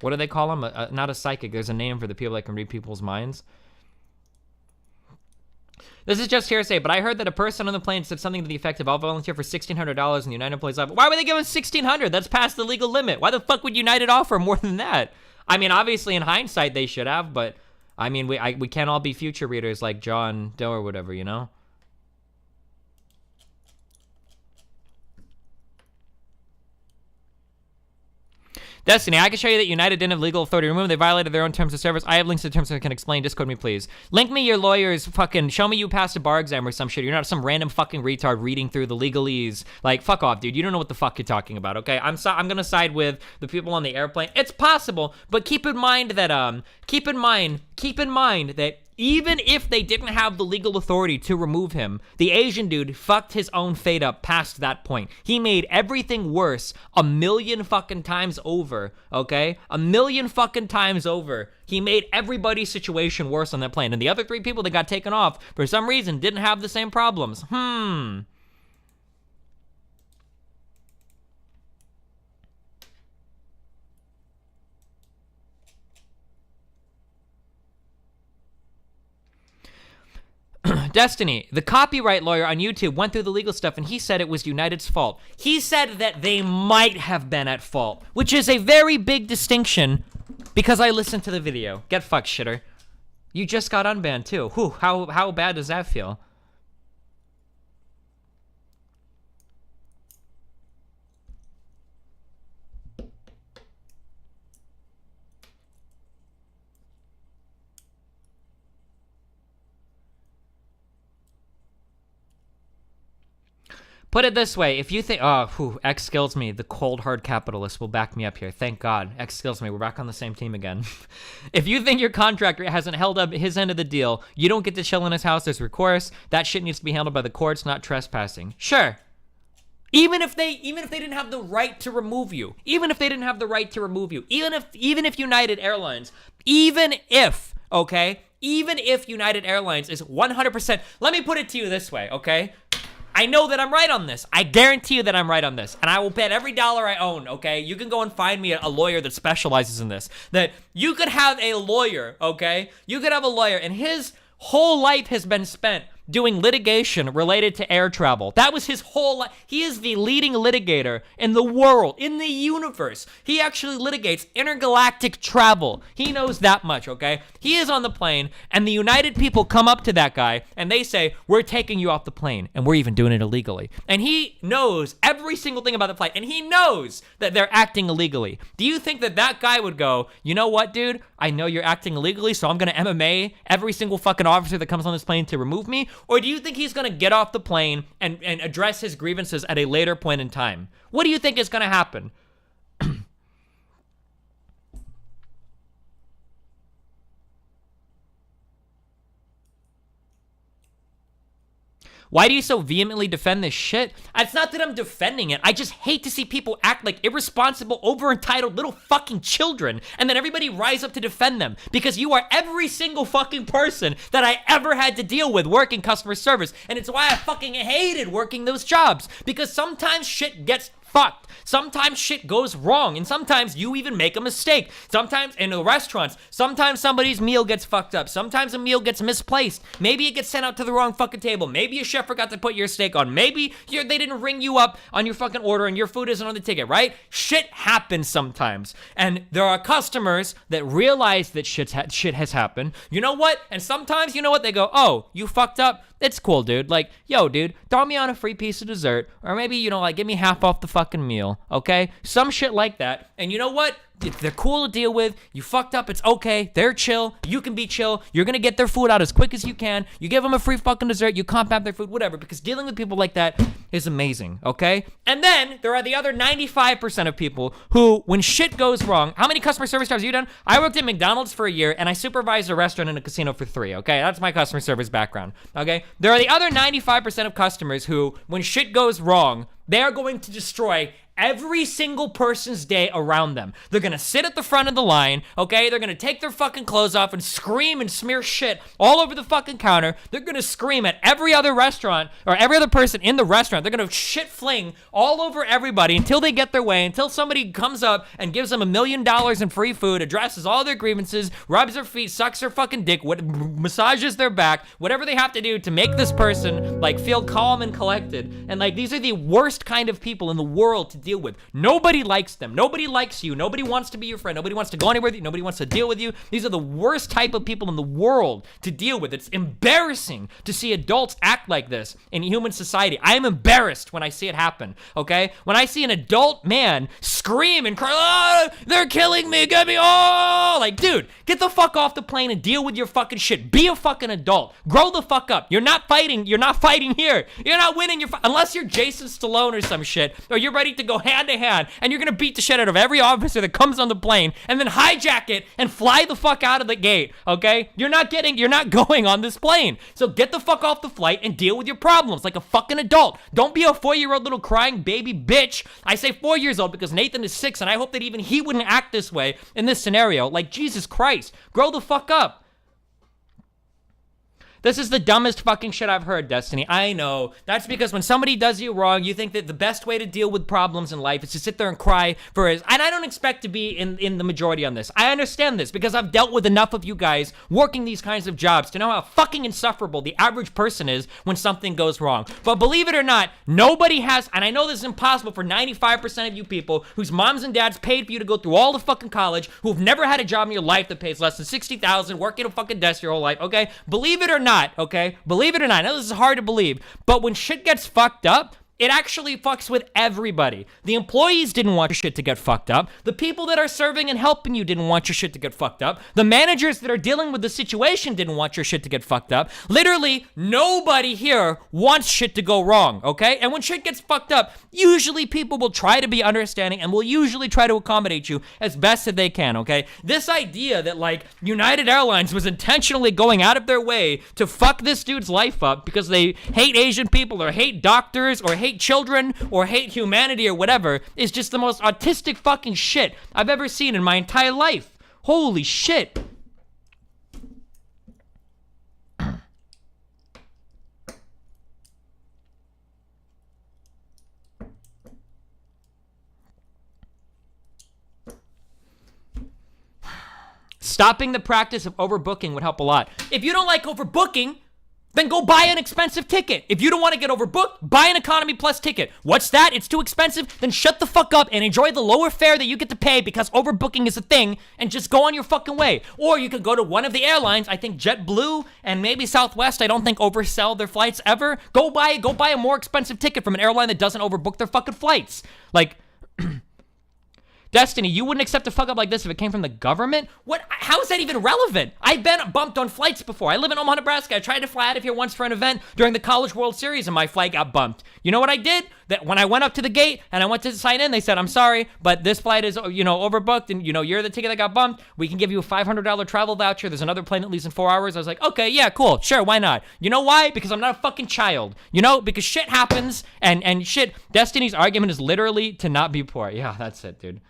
what do they call them? Not a psychic. There's a name for the people that can read people's minds. This is just hearsay, but I heard that a person on the plane said something to the effect of, I'll volunteer for $1,600 and the United employees live. Why would they give him $1,600? That's past the legal limit. Why the fuck would United offer more than that? I mean, obviously in hindsight they should have, but I mean, we can't all be future readers like John Doe or whatever, you know? Destiny, I can show you that United didn't have legal authority to remove them. They violated their own terms of service. I have links to terms that can explain. Discord me, please. Link me your lawyers. Fucking show me you passed a bar exam or some shit. You're not some random fucking retard reading through the legalese. Like, fuck off, dude. You don't know what the fuck you're talking about, okay? I'm gonna side with the people on the airplane. It's possible, but keep in mind that, keep in mind that even if they didn't have the legal authority to remove him, the Asian dude fucked his own fate up past that point. He made everything worse 1,000,000 fucking times over, okay? 1,000,000 fucking times over. He made everybody's situation worse on that plane. And the other 3 people that got taken off, for some reason, didn't have the same problems. Destiny, the copyright lawyer on YouTube went through the legal stuff and he said it was United's fault. He said that they might have been at fault, which is a very big distinction because I listened to the video. Get fucked, shitter. You just got unbanned too. Whew, how bad does that feel? Put it this way, if you think, X skills me, the cold hard capitalist will back me up here. Thank God, X skills me, we're back on the same team again. If you think your contractor hasn't held up his end of the deal, you don't get to chill in his house, there's recourse. That shit needs to be handled by the courts, not trespassing. Sure. Even if they didn't have the right to remove you, even if United Airlines, even if United Airlines is 100%, let me put it to you this way, okay? I know that I'm right on this. I guarantee you that I'm right on this. And I will bet every dollar I own, okay? You can go and find me a lawyer that specializes in this. That you could have a lawyer, okay? You could have a lawyer and his whole life has been spent doing litigation related to air travel. That was his whole life. He is the leading litigator in the world, in the universe. He actually litigates intergalactic travel. He knows that much, okay? He is on the plane, and the United people come up to that guy, and they say, we're taking you off the plane, and we're even doing it illegally. And he knows every single thing about the flight, and he knows that they're acting illegally. Do you think that that guy would go, you know what, dude? I know you're acting illegally, so I'm gonna MMA every single fucking officer that comes on this plane to remove me? Or do you think he's gonna get off the plane and address his grievances at a later point in time? What do you think is gonna happen? Why do you so vehemently defend this shit? It's not that I'm defending it. I just hate to see people act like irresponsible, over-entitled little fucking children, and then everybody rise up to defend them, because you are every single fucking person that I ever had to deal with working customer service, and it's why I fucking hated working those jobs, because sometimes shit gets fucked. Sometimes shit goes wrong, and sometimes you even make a mistake. Sometimes in the restaurants, sometimes somebody's meal gets fucked up. Sometimes a meal gets misplaced. Maybe it gets sent out to the wrong fucking table. Maybe a chef forgot to put your steak on. Maybe they didn't ring you up on your fucking order and your food isn't on the ticket, right? Shit happens sometimes. And there are customers that realize that shit has happened. You know what? And sometimes, you know what? They go, oh, you fucked up? It's cool, dude. Like, yo, dude, throw me on a free piece of dessert. Or maybe, you know, like, give me half off the fucking meal, okay? Some shit like that. And you know what? They're cool to deal with. You fucked up, it's okay. They're chill. You can be chill. You're gonna get their food out as quick as you can. You give them a free fucking dessert. You compound their food, whatever. Because dealing with people like that is amazing, okay? And then there are the other 95% of people who, when shit goes wrong, how many customer service jobs have you done? I worked at McDonald's for a year, and I supervised a restaurant and a casino for 3, okay? That's my customer service background, okay? There are the other 95% of customers who, when shit goes wrong, they are going to destroy every single person's day around them. They're gonna sit at the front of the line, okay? They're gonna take their fucking clothes off and scream and smear shit all over the fucking counter. They're gonna scream at every other restaurant or every other person in the restaurant. They're gonna shit fling all over everybody until they get their way, until somebody comes up and gives them $1 million in free food, addresses all their grievances, rubs their feet, sucks their fucking dick, massages their back, whatever they have to do to make this person like feel calm and collected. And like, these are the worst kind of people in the world to deal with. Nobody likes them. Nobody likes you. Nobody wants to be your friend. Nobody wants to go anywhere with you. Nobody wants to deal with you. These are the worst type of people in the world to deal with. It's embarrassing to see adults act like this in human society. I am embarrassed when I see it happen, okay? When I see an adult man scream and cry, oh, they're killing me, get me, oh! Like, dude, get the fuck off the plane and deal with your fucking shit. Be a fucking adult. Grow the fuck up. You're not fighting here. You're not winning unless you're Jason Stallone or some shit, or you're ready to go hand to hand, and you're gonna beat the shit out of every officer that comes on the plane, and then hijack it and fly the fuck out of the gate, okay? You're not going on this plane. So get the fuck off the flight and deal with your problems like a fucking adult. Don't be a 4-year-old little crying baby bitch. I say 4 years old because Nathan is 6, and I hope that even he wouldn't act this way in this scenario. Like, Jesus Christ, grow the fuck up. This is the dumbest fucking shit I've heard, Destiny. I know. That's because when somebody does you wrong, you think that the best way to deal with problems in life is to sit there and cry for his... And I don't expect to be in the majority on this. I understand this because I've dealt with enough of you guys working these kinds of jobs to know how fucking insufferable the average person is when something goes wrong. But believe it or not, nobody has... And I know this is impossible for 95% of you people whose moms and dads paid for you to go through all the fucking college, who've never had a job in your life that pays less than $60,000, working a fucking desk your whole life, okay? Believe it or not, okay? Believe it or not. I know this is hard to believe, but when shit gets fucked up, it actually fucks with everybody. The employees didn't want your shit to get fucked up. The people that are serving and helping you didn't want your shit to get fucked up. The managers that are dealing with the situation didn't want your shit to get fucked up. Literally, nobody here wants shit to go wrong, okay? And when shit gets fucked up, usually people will try to be understanding and will usually try to accommodate you as best that they can, okay? This idea that, like, United Airlines was intentionally going out of their way to fuck this dude's life up because they hate Asian people or hate doctors or hate children or hate humanity or whatever is just the most autistic fucking shit I've ever seen in my entire life. Holy shit. Stopping the practice of overbooking would help a lot. If you don't like overbooking, then go buy an expensive ticket. If you don't want to get overbooked, buy an economy plus ticket. What's that? It's too expensive? Then shut the fuck up and enjoy the lower fare that you get to pay because overbooking is a thing and just go on your fucking way. Or you could go to one of the airlines. I think JetBlue and maybe Southwest, I don't think oversell their flights ever. Go buy a more expensive ticket from an airline that doesn't overbook their fucking flights. Like... Destiny, you wouldn't accept a fuck up like this if it came from the government? What? How is that even relevant? I've been bumped on flights before. I live in Omaha, Nebraska. I tried to fly out of here once for an event during the College World Series and my flight got bumped. You know what I did? That when I went up to the gate and I went to sign in, they said, I'm sorry, but this flight is, overbooked and, you're the ticket that got bumped. We can give you a $500 travel voucher. There's another plane that leaves in 4 hours. I was like, okay, yeah, cool. Sure, why not? You know why? Because I'm not a fucking child. Because shit happens and shit. Destiny's argument is literally to not be poor. Yeah, that's it, dude.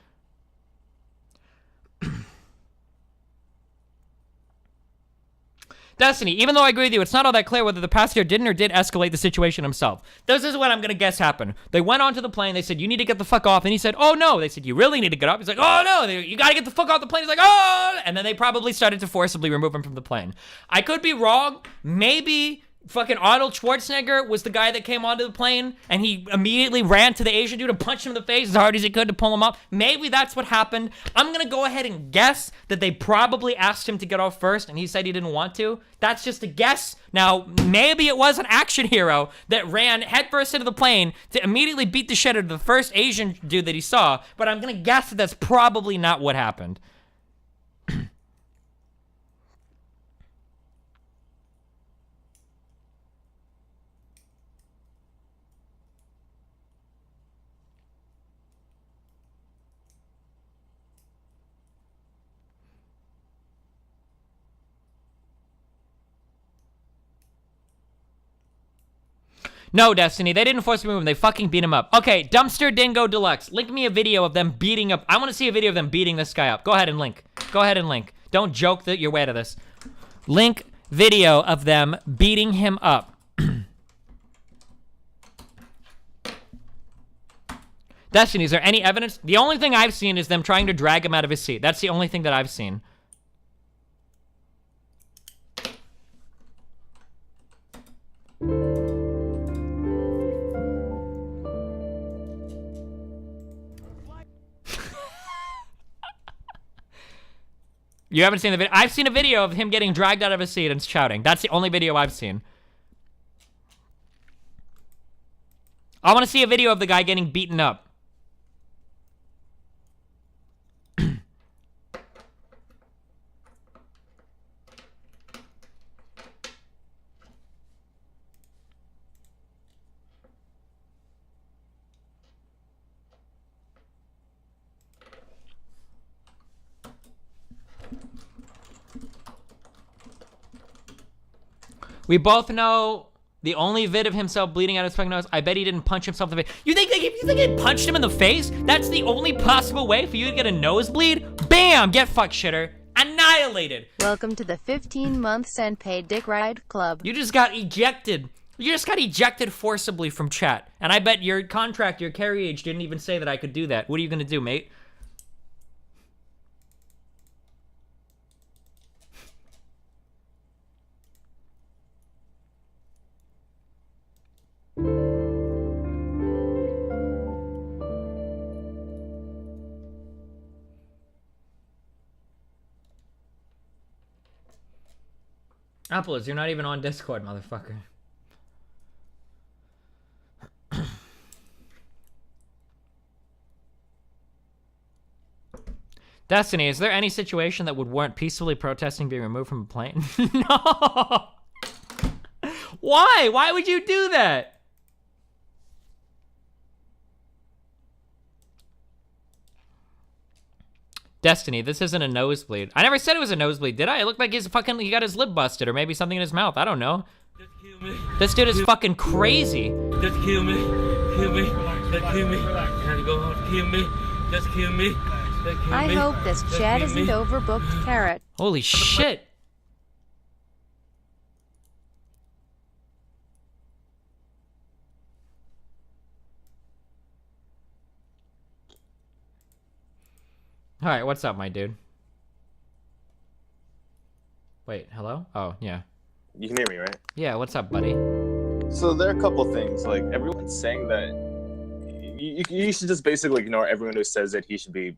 Destiny, even though I agree with you, it's not all that clear whether the passenger didn't or did escalate the situation himself. This is what I'm gonna guess happened. They went onto the plane, they said, you need to get the fuck off, and he said, oh no. They said, you really need to get up? He's like, oh no, you gotta get the fuck off the plane. He's like, oh, and then they probably started to forcibly remove him from the plane. I could be wrong. Maybe fucking Arnold Schwarzenegger was the guy that came onto the plane and he immediately ran to the Asian dude and punched him in the face as hard as he could to pull him up. Maybe that's what happened. I'm gonna go ahead and guess that they probably asked him to get off first and he said he didn't want to. That's just a guess. Now, maybe it was an action hero that ran headfirst into the plane to immediately beat the shit out of the first Asian dude that he saw, but I'm gonna guess that that's probably not what happened. No, Destiny, they didn't force him to move him. They fucking beat him up. Okay, Dumpster Dingo Deluxe. Link me a video of them beating up. I want to see a video of them beating this guy up. Go ahead and link. Go ahead and link. Don't joke your way to this. Link video of them beating him up. Destiny, is there any evidence? The only thing I've seen is them trying to drag him out of his seat. That's the only thing that I've seen. You haven't seen the video? I've seen a video of him getting dragged out of his seat and shouting. That's the only video I've seen. I want to see a video of the guy getting beaten up. We both know the only vid of himself bleeding out his fucking nose. I bet he didn't punch himself in the face. You think they punched him in the face? That's the only possible way for you to get a nosebleed? Bam! Get fucked, shitter. Annihilated. Welcome to the 15 months and paid dick ride club. You just got ejected. You just got ejected forcibly from chat. And I bet your contract, your carry age didn't even say that I could do that. What are you gonna do, mate? Apples, you're not even on Discord, motherfucker. Destiny, is there any situation that would warrant peacefully protesting being removed from a plane? No! Why? Why would you do that? Destiny, this isn't a nosebleed. I never said it was a nosebleed, did I? It looked like he got his lip busted or maybe something in his mouth. I don't know. Just kill me. This dude is fucking crazy. Just kill me. Kill me. Just kill me. Can you go home? Kill me. Just kill me. Just kill I me. hope this Just chat kill isn't me. overbooked, Carrot. Holy shit. All right, what's up, my dude? Wait, hello? Oh, yeah. You can hear me, right? Yeah, what's up, buddy? So there are a couple things. Like, everyone's saying that you should just basically ignore everyone who says that he should be,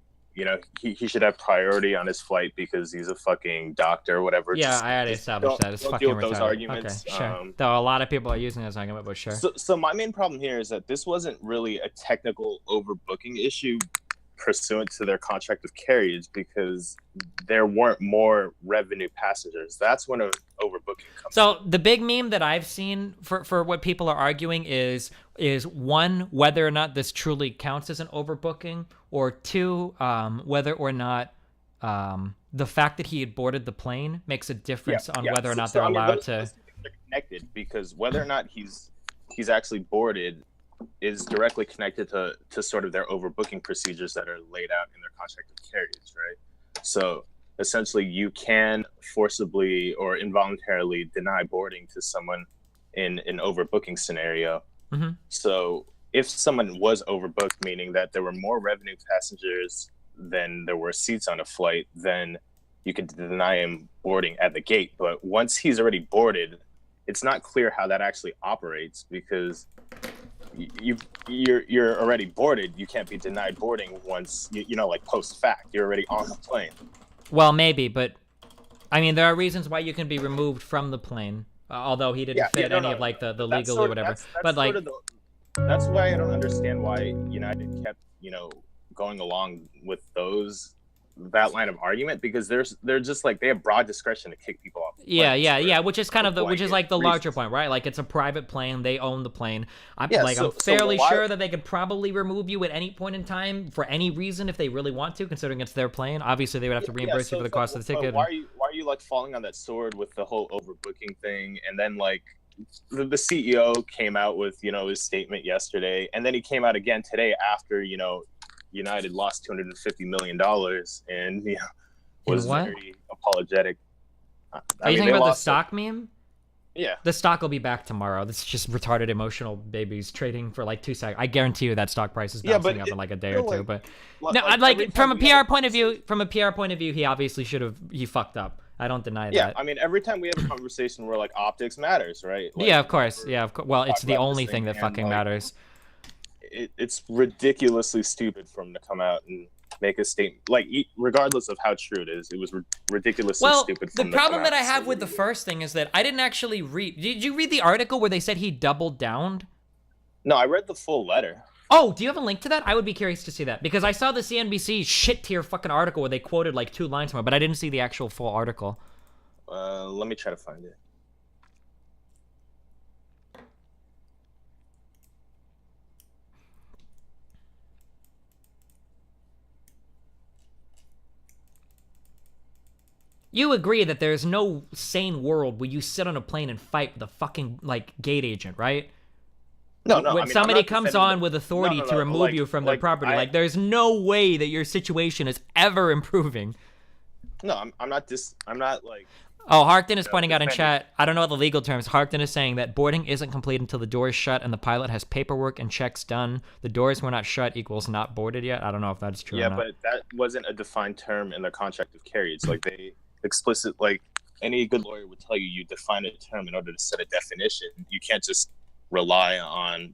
he should have priority on his flight because he's a fucking doctor or whatever. Yeah, I already established that. It's don't fucking deal with those retarded. arguments. Okay, sure. Though a lot of people are using this argument, but sure. So my main problem here is that this wasn't really a technical overbooking issue pursuant to their contract with carriers because there weren't more revenue passengers. That's when an overbooking comes. So the big meme that I've seen for what people are arguing is one, whether or not this truly counts as an overbooking, or two, whether or not the fact that he had boarded the plane makes a difference on whether or not they're allowed to. They're connected because whether or not he's actually boarded is directly connected to sort of their overbooking procedures that are laid out in their contract with carriers, right? So essentially you can forcibly or involuntarily deny boarding to someone in an overbooking scenario. Mm-hmm. So if someone was overbooked, meaning that there were more revenue passengers than there were seats on a flight, then you could deny him boarding at the gate. But once he's already boarded, it's not clear how that actually operates because you're already boarded. You can't be denied boarding once like post fact. You're already on the plane. Well, maybe, but I mean, there are reasons why you can be removed from the plane, although he didn't fit any of like the legal or whatever. But like, that's why I don't understand why United kept going along with that line of argument, because they're just like, they have broad discretion to kick people off. Yeah, which is kind of which is like the larger point, right? Like, it's a private plane, they own the plane. I'm fairly sure that they could probably remove you at any point in time for any reason if they really want to, considering it's their plane. Obviously, they would have to reimburse you for the cost of the ticket. Why are you like falling on that sword with the whole overbooking thing, and then like the CEO came out with, you know, his statement yesterday, and then he came out again today after, you know, United lost $250 million and, you know, was very apologetic. Are you talking about the stock meme? Yeah. The stock will be back tomorrow. This is just retarded emotional babies trading for like 2 seconds. I guarantee you that stock price is bouncing up in like a day or two. But no, like from a PR point of view, he obviously he fucked up. I don't deny that. Yeah, I mean, every time we have a conversation where like optics matters, right? Like, yeah, of course. Yeah, of course. Well, it's the only thing that fucking matters. It's ridiculously stupid for him to come out and make a statement, like, regardless of how true it is. It was ridiculously stupid for him to come out. The problem that I have with the first thing is that I didn't actually read. Did you read the article where they said he doubled down? No, I read the full letter. Oh, do you have a link to that? I would be curious to see that, because I saw the CNBC shit tier fucking article where they quoted like 2 lines from it, but I didn't see the actual full article. Let me try to find it. You agree that there's no sane world where you sit on a plane and fight with a fucking like gate agent, right? No. When somebody comes on with authority to remove you from their property, like there's no way that your situation is ever improving. No, I'm not like. Oh, Harkton is pointing out in chat, I don't know the legal terms. Harkton is saying that boarding isn't complete until the door is shut and the pilot has paperwork and checks done. The doors were not shut equals not boarded yet. I don't know if that's true or not. Yeah, but that wasn't a defined term in the contract of carriage. Like they explicit, like any good lawyer would tell you, you define a term in order to set a definition. You can't just rely on.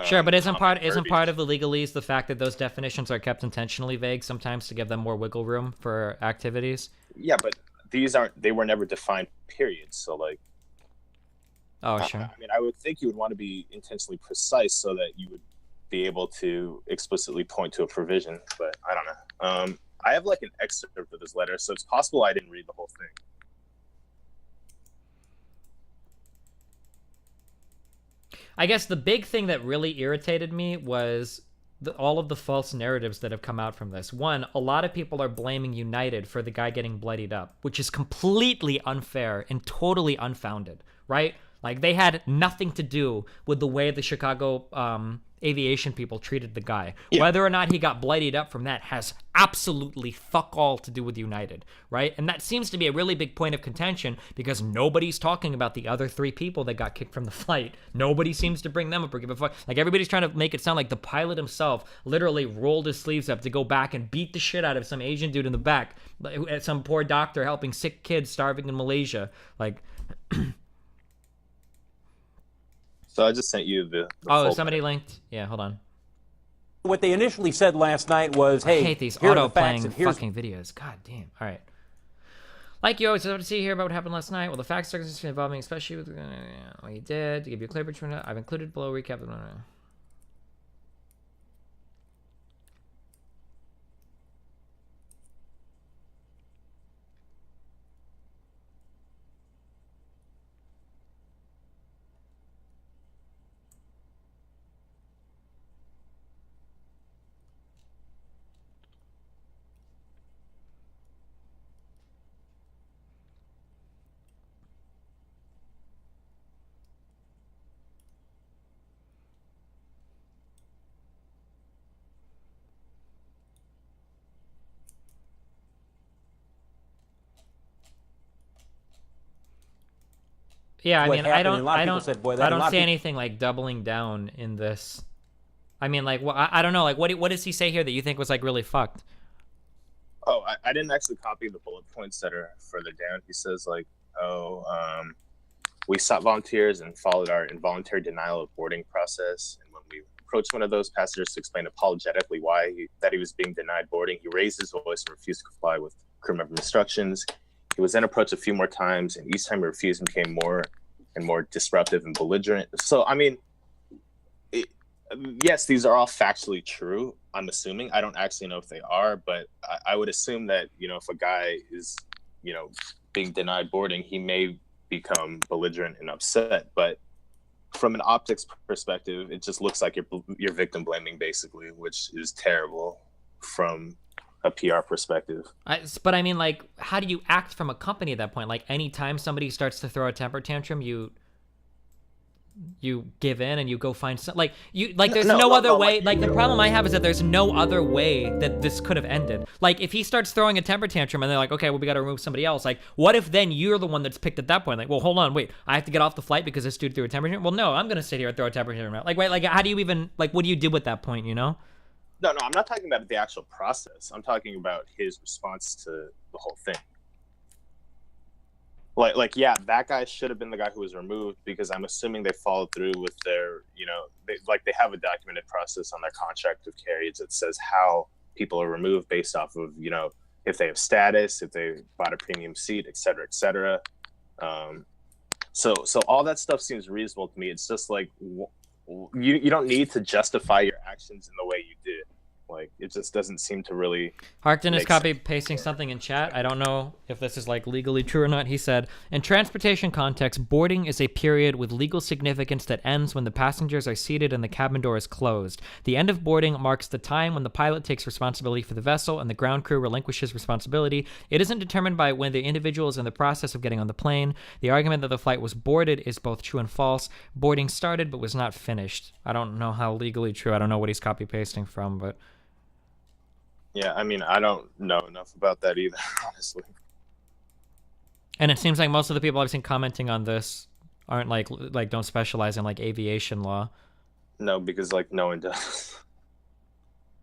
Sure, but isn't part of the legalese the fact that those definitions are kept intentionally vague sometimes to give them more wiggle room for activities? Yeah, but they were never defined periods. So like. Oh, sure. I mean, I would think you would want to be intentionally precise so that you would be able to explicitly point to a provision, but I don't know. I have like an excerpt of his letter, so it's possible I didn't read the whole thing. I guess the big thing that really irritated me was all of the false narratives that have come out from this. One, a lot of people are blaming United for the guy getting bloodied up, which is completely unfair and totally unfounded, right? Like, they had nothing to do with the way the Chicago aviation people treated the guy. Yeah. Whether or not he got bloodied up from that has absolutely fuck all to do with United, right? And that seems to be a really big point of contention because nobody's talking about the other 3 people that got kicked from the flight. Nobody seems to bring them up or give a fuck. Like, everybody's trying to make it sound like the pilot himself literally rolled his sleeves up to go back and beat the shit out of some Asian dude in the back, some poor doctor helping sick kids starving in Malaysia. Like... So I just sent you the somebody linked. Yeah, hold on. What they initially said last night was, hey, I hate these auto-playing fucking videos. God damn. All right. Like you always have to see here about what happened last night. Well, the facts circumstances involving, especially with what he did, to give you a clear picture, I've included below a recap of Yeah, I mean, I don't see anything like doubling down in this. I mean, like, I don't know, like, what does he say here that you think was like really fucked? Oh, I didn't actually copy the bullet points that are further down. He says like, we sought volunteers and followed our involuntary denial of boarding process. And when we approached one of those passengers to explain apologetically that he was being denied boarding, he raised his voice and refused to comply with crew member instructions. He was then approached a few more times, and each time he refused, he became more and more disruptive and belligerent. So, I mean, yes, these are all factually true, I'm assuming. I don't actually know if they are, but I would assume that, you know, if a guy is, you know, being denied boarding, he may become belligerent and upset. But from an optics perspective, it just looks like you're victim blaming, basically, which is terrible from a PR perspective. But I mean, like, how do you act from a company at that point? Like, anytime somebody starts to throw a temper tantrum, you you give in and you go find some, like, you, like, there's No, no no, other no, way. like, Like, the problem I have is that there's no other way that this could have ended. Like, if he starts throwing a temper tantrum and they're like, okay, well, we got to remove somebody else. Like, what if then you're the one that's picked at that point? Like, well, hold on, wait, I have to get off the flight because this dude threw a temper tantrum? Well, no, I'm going to sit here and throw a temper tantrum out. Like, wait, like, how do you even, like, what do you do at that point, you know? No, I'm not talking about the actual process. I'm talking about his response to the whole thing. Like, yeah, that guy should have been the guy who was removed, because I'm assuming they followed through with their, you know, they have a documented process on their contract with carriers that says how people are removed based off of, you know, if they have status, if they bought a premium seat, et cetera, et cetera. So all that stuff seems reasonable to me. It's just like, you don't need to justify your actions in the way you did. Like, it just doesn't seem to really. Harkton is make copy sense. pasting something in chat. I don't know if this is like legally true or not. He said, in transportation context, boarding is a period with legal significance that ends when the passengers are seated and the cabin door is closed. The end of boarding marks the time when the pilot takes responsibility for the vessel and the ground crew relinquishes responsibility. It isn't determined by when the individual is in the process of getting on the plane. The argument that the flight was boarded is both true and false. Boarding started but was not finished. I don't know how legally true. I don't know what he's copy pasting from, but Yeah, I mean, I don't know enough about that either, honestly. and it seems like most of the people I've seen commenting on this aren't like don't specialize in like aviation law. No, because like no one does.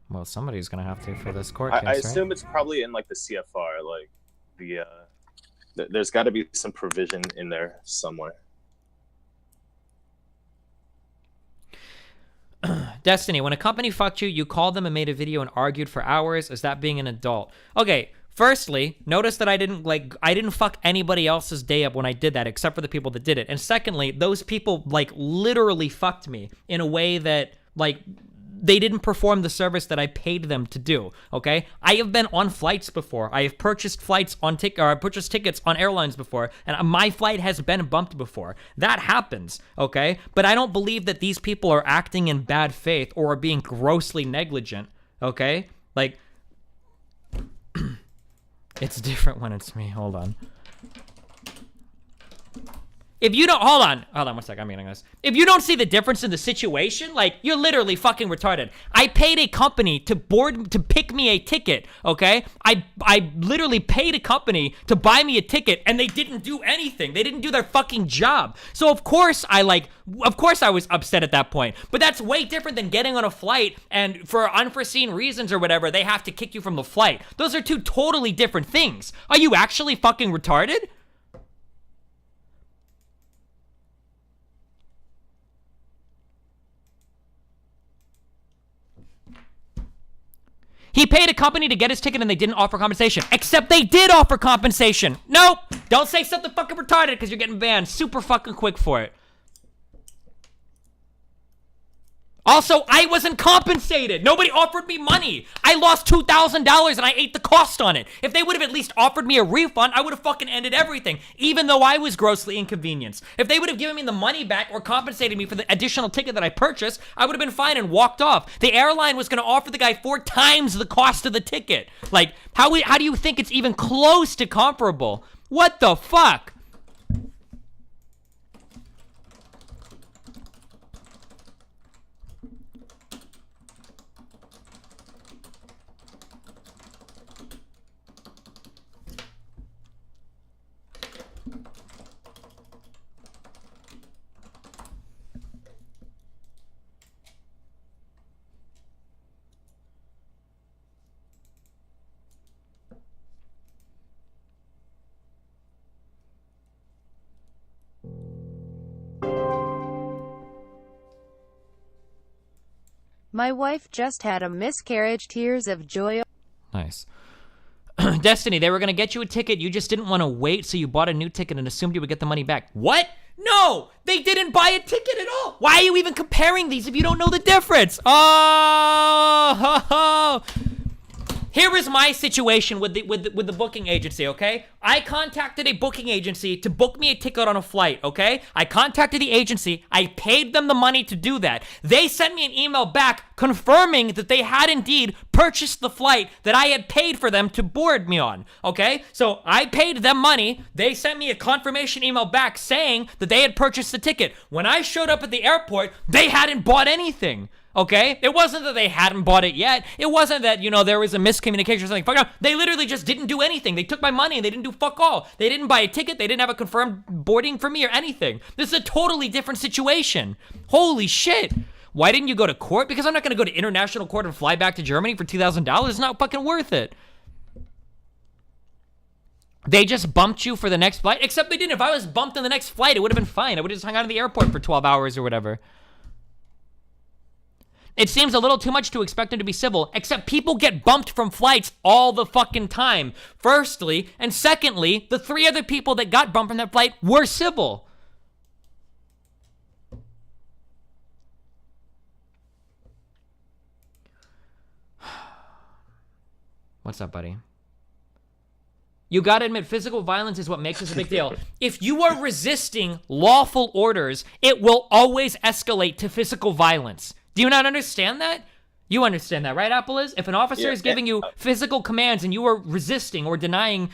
Well, somebody's gonna have to for this court I case, assume right? it's probably in like the CFR, like there's got to be some provision in there somewhere. Destiny, when a company fucked you, you called them and made a video and argued for hours. Is that being an adult? Okay, firstly, notice that I didn't fuck anybody else's day up when I did that, except for the people that did it. And secondly, those people like literally fucked me in a way that like they didn't perform the service that I paid them to do, okay? I have been on flights before. I have purchased flights on I purchased tickets on airlines before, and my flight has been bumped before. That happens, okay? But I don't believe that these people are acting in bad faith or are being grossly negligent, okay? Like, it's different when it's me. Hold on. If you don't, hold on one sec, I'm getting this. If you don't see the difference in the situation, like, you're literally fucking retarded. I paid a company to pick me a ticket, okay? I literally paid a company to buy me a ticket, and they didn't do anything. They didn't do their fucking job. So of course I was upset at that point. But that's way different than getting on a flight, and for unforeseen reasons or whatever, they have to kick you from the flight. Those are two totally different things. Are you actually fucking retarded? He paid a company to get his ticket and they didn't offer compensation. Except they did offer compensation. Nope. Don't say something fucking retarded because you're getting banned super fucking quick for it. Also, I wasn't compensated. Nobody offered me money. I lost $2,000 and I ate the cost on it. If they would have at least offered me a refund, I would have fucking ended everything, even though I was grossly inconvenienced. If they would have given me the money back or compensated me for the additional ticket that I purchased, I would have been fine and walked off. The airline was going to offer the guy 4 times the cost of the ticket. Like, how do you think it's even close to comparable? What the fuck? My wife just had a miscarriage. Tears of joy. Nice. Destiny, they were going to get you a ticket. You just didn't want to wait, so you bought a new ticket and assumed you would get the money back. What? No, they didn't buy a ticket at all. Why are you even comparing these if you don't know the difference? Oh, here is my situation with the booking agency, okay? I contacted a booking agency to book me a ticket on a flight, okay? I contacted the agency. I paid them the money to do that. They sent me an email back confirming that they had indeed purchased the flight that I had paid for them to board me on, okay? So I paid them money. They sent me a confirmation email back saying that they had purchased the ticket. When I showed up at the airport, they hadn't bought anything. Okay? It wasn't that they hadn't bought it yet. It wasn't that, you know, there was a miscommunication or something. Fuck off. They literally just didn't do anything. They took my money and they didn't do fuck all. They didn't buy a ticket. They didn't have a confirmed boarding for me or anything. This is a totally different situation. Holy shit. Why didn't you go to court? Because I'm not going to go to international court and fly back to Germany for $2,000. It's not fucking worth it. They just bumped you for the next flight? Except they didn't. If I was bumped on the next flight, it would have been fine. I would have just hung out in the airport for 12 hours or whatever. It seems a little too much to expect them to be civil, except people get bumped from flights all the fucking time. Firstly, and secondly, the 3 other people that got bumped from that flight were civil. What's up, buddy? You gotta admit, physical violence is what makes this a big deal. If you are resisting lawful orders, it will always escalate to physical violence. Do you not understand that? You understand that, right, Apple is? If an officer is giving you physical commands and you are resisting or denying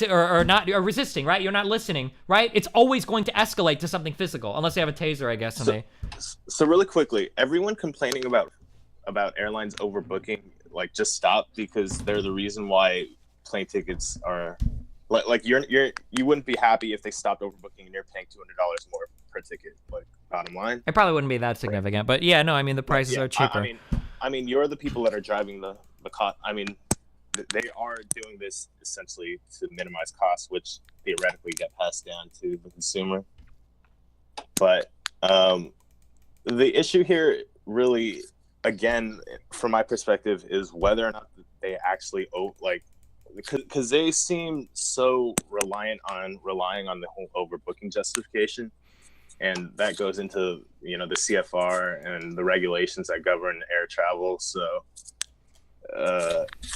or resisting, right? You're not listening, right? It's always going to escalate to something physical, unless they have a taser, I guess. So really quickly, everyone complaining about airlines overbooking, like, just stop, because they're the reason why plane tickets are like you wouldn't be happy if they stopped overbooking and you're paying $200 more per ticket. Like, bottom line, it probably wouldn't be that significant, but yeah, no, I mean the prices are cheaper. I mean, you're the people that are driving the cost. I mean, they are doing this essentially to minimize costs, which theoretically get passed down to the consumer. But the issue here, really, again, from my perspective, is whether or not they actually because they seem so relying on the whole overbooking justification, and that goes into, you know, the CFR and the regulations that govern air travel. So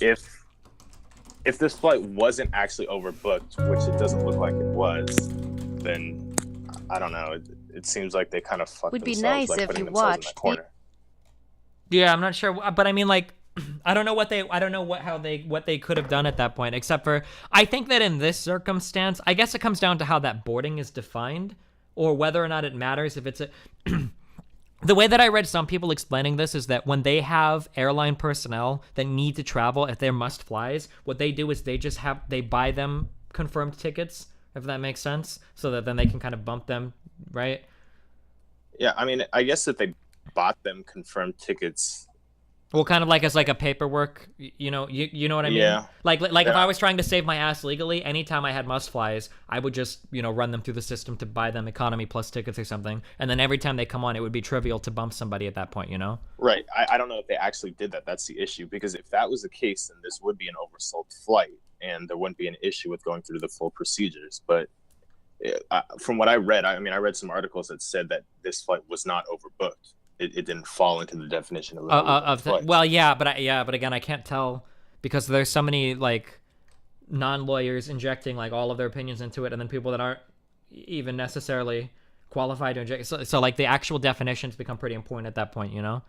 if this flight wasn't actually overbooked, which it doesn't look like it was, then I don't know. It seems like they kind of fucked Would be themselves nice by if putting you themselves in that watched corner. Yeah, I'm not sure, but I mean, like, I don't know what they could have done at that point, except for, I think that in this circumstance, I guess it comes down to how that boarding is defined, or whether or not it matters if it's a the way that I read some people explaining this is that when they have airline personnel that need to travel, if they're must flies, what they do is they buy them confirmed tickets, if that makes sense, so that then they can kind of bump them, right? Yeah, I mean, I guess if they bought them confirmed tickets, well, kind of like as like a paperwork, you know what I mean? Yeah. Like if I was trying to save my ass legally, anytime I had must flies, I would just, you know, run them through the system to buy them economy plus tickets or something. And then every time they come on, it would be trivial to bump somebody at that point, you know? Right. I don't know if they actually did that. That's the issue. Because if that was the case, then this would be an oversold flight and there wouldn't be an issue with going through the full procedures. But from what I read, I read some articles that said that this flight was not overbooked. It didn't fall into the definition of well, yeah, but again, I can't tell because there's so many like non-lawyers injecting like all of their opinions into it, and then people that aren't even necessarily qualified to inject. So like the actual definitions become pretty important at that point, you know?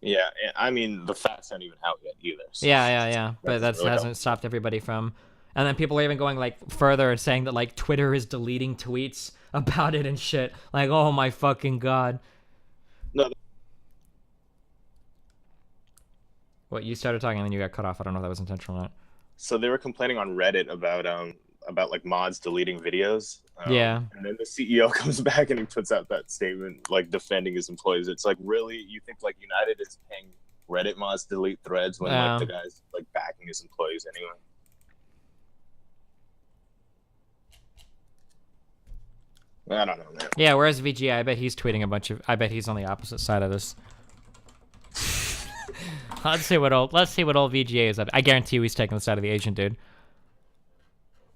Yeah, I mean the facts aren't even out yet either. So yeah. But that really hasn't stopped everybody from. And then people are even going like further and saying that like Twitter is deleting tweets about it and shit. Like, oh my fucking god. No. What, you started talking and then you got cut off. I don't know if that was intentional or not. So they were complaining on Reddit about like mods deleting videos. Yeah. And then the CEO comes back and he puts out that statement like defending his employees. It's like, really? You think like United is paying Reddit mods to delete threads when like the guy's like backing his employees anyway? I don't know, man. Yeah, whereas VGA, I bet he's tweeting I bet he's on the opposite side of this. Let's see what old VGA is up. I guarantee you he's taking the side of the Asian dude.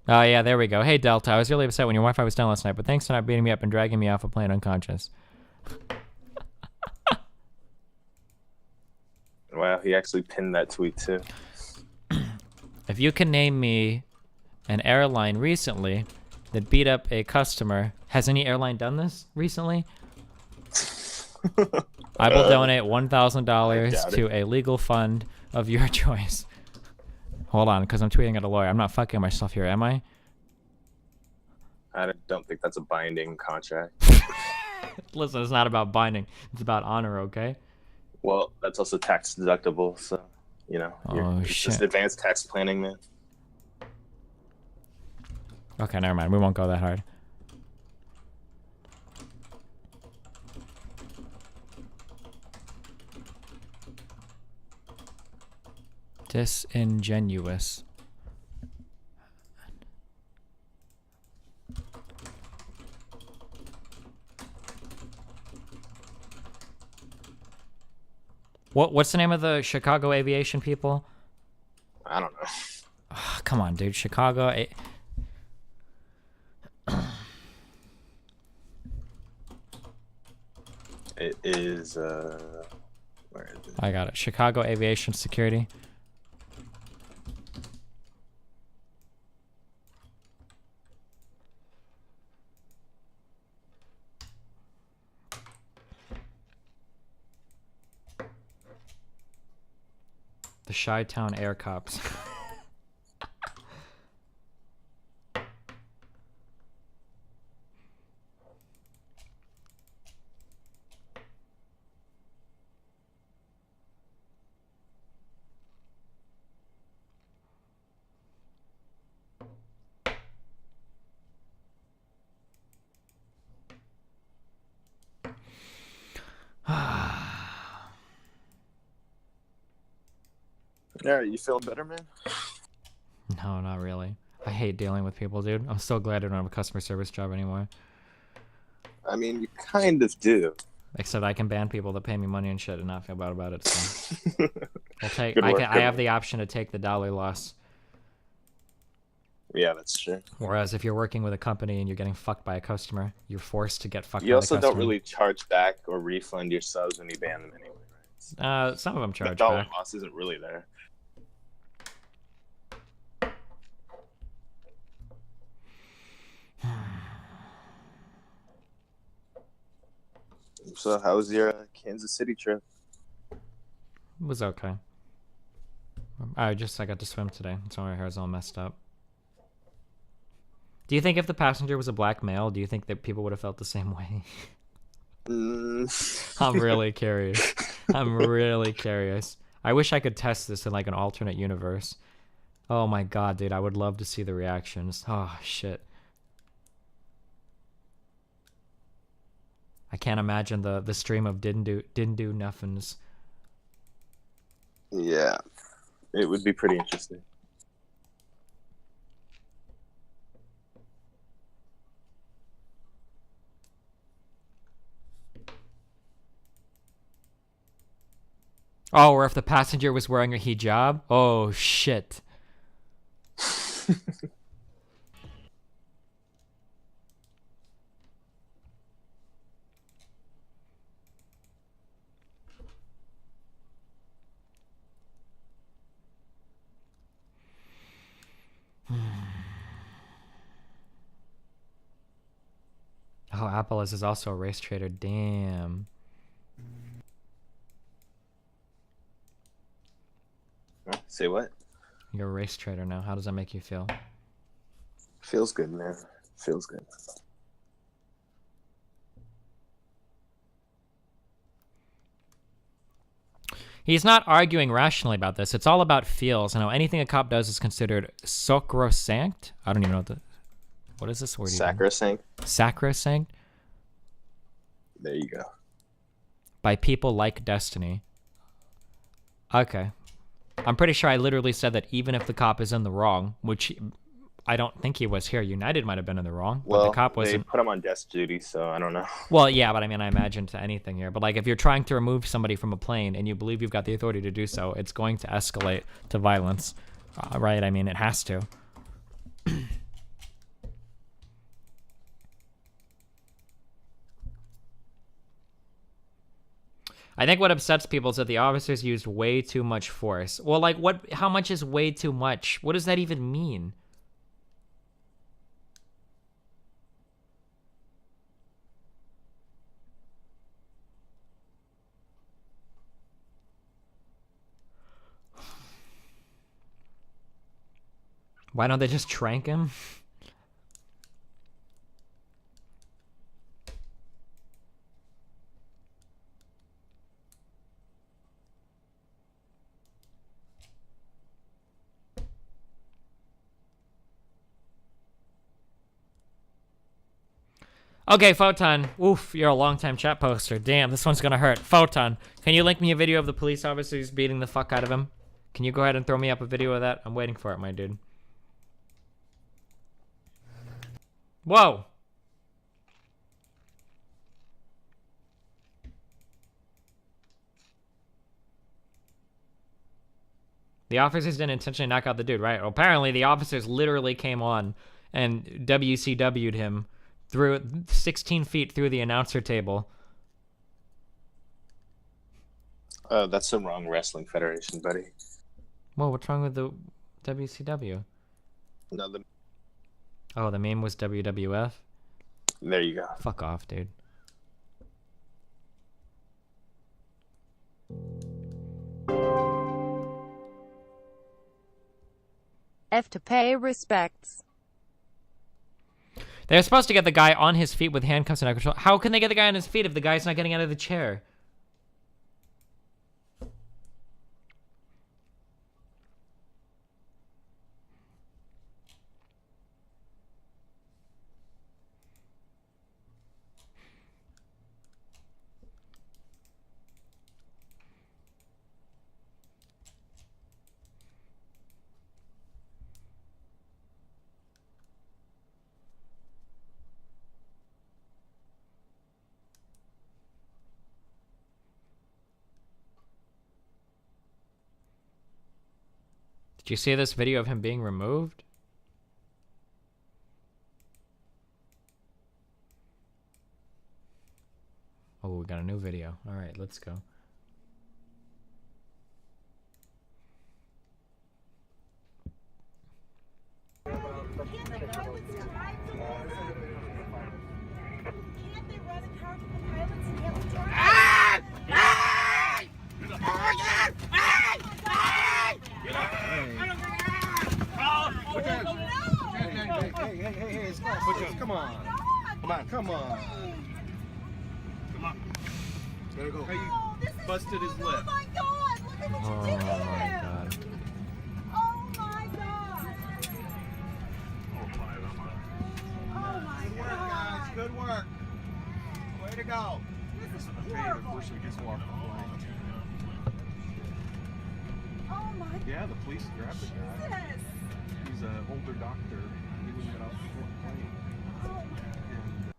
Oh yeah, there we go. Hey Delta, I was really upset when your Wi-Fi was down last night, but thanks for not beating me up and dragging me off a plane unconscious. Wow, he actually pinned that tweet too. If you can name me an airline recently that beat up a customer. Has any airline done this recently? I will donate $1,000 to a legal fund of your choice. Hold on, because I'm tweeting at a lawyer. I'm not fucking myself here, am I? I don't think that's a binding contract. Listen, it's not about binding. It's about honor, okay? Well, that's also tax deductible, so, you know. It's just advanced tax planning, man. Okay, never mind. We won't go that hard. Disingenuous. What's the name of the Chicago aviation people? I don't know. Oh, come on, dude. Chicago. It is, where is it? I got it. Chicago Aviation Security. The Chi-Town Air Cops. Yeah, you feeling better, man? No, not really. I hate dealing with people, dude. I'm so glad I don't have a customer service job anymore. I mean, you kind of do. Except I can ban people that pay me money and shit and not feel bad about it. So I'll take. I have the option to take the dollar loss. Yeah, that's true. Whereas if you're working with a company and you're getting fucked by a customer, you're forced to get fucked by You the also customer. don't really charge back or refund your subs when you ban them anyway, right? Some of them charge the dollar back. loss isn't really there. So, how was your Kansas City trip? It was okay. I got to swim today. That's why my hair's all messed up. Do you think if the passenger was a black male, do you think that people would have felt the same way? I'm really curious. I'm really curious. I wish I could test this in like an alternate universe. Oh my god, dude, I would love to see the reactions. Oh shit. I can't imagine the stream of didn't do nothings. Yeah, it would be pretty interesting. Oh, or if the passenger was wearing a hijab? Oh shit. Oh, Apple is also a race trader. Damn. Say what? You're a race trader now. How does that make you feel? Feels good, man. Feels good. He's not arguing rationally about this. It's all about feels. You know, anything a cop does is considered sacrosanct. I don't even know what is this word? Sacrosanct. Sacrosanct. There you go. By people like Destiny. Okay. I'm pretty sure I literally said that even if the cop is in the wrong, which I don't think he was here. United might have been in the wrong, Well, but the cop wasn't. They put him on desk duty, so I don't know. Well, yeah, but I mean, I imagine to anything here. But like, if you're trying to remove somebody from a plane and you believe you've got the authority to do so, it's going to escalate to violence, right? I mean, it has to. I think what upsets people is that the officers used way too much force. Well, like, what? How much is way too much? What does that even mean? Why don't they just trank him? Okay, Photon. Oof, you're a long-time chat poster. Damn, this one's gonna hurt. Photon, can you link me a video of the police officers beating the fuck out of him? Can you go ahead and throw me up a video of that? I'm waiting for it, my dude. Whoa! The officers didn't intentionally knock out the dude, right? Well, apparently, the officers literally came on and WCW'd him through 16 feet through the announcer table. That's the wrong wrestling federation, buddy. Whoa, what's wrong with the WCW? No, Oh, the meme was WWF? there you go. Fuck off, dude. F to pay respects. They're supposed to get the guy on his feet with handcuffs and control. How can they get the guy on his feet if the guy's not getting out of the chair? Did you see this video of him being removed? Oh, we got a new video. All right, let's go. Come on. Come on. There you go. Hey, you busted his lip. Oh my God! Look at what you did to him! God. Oh my God! Oh my God! Guys, good work. Way to go. This is horrible. Before she gets walked the plane. Oh my God! Yeah, the police grabbed the guy. Jesus. He's an older doctor. He wouldn't get off the plane. Oh my. And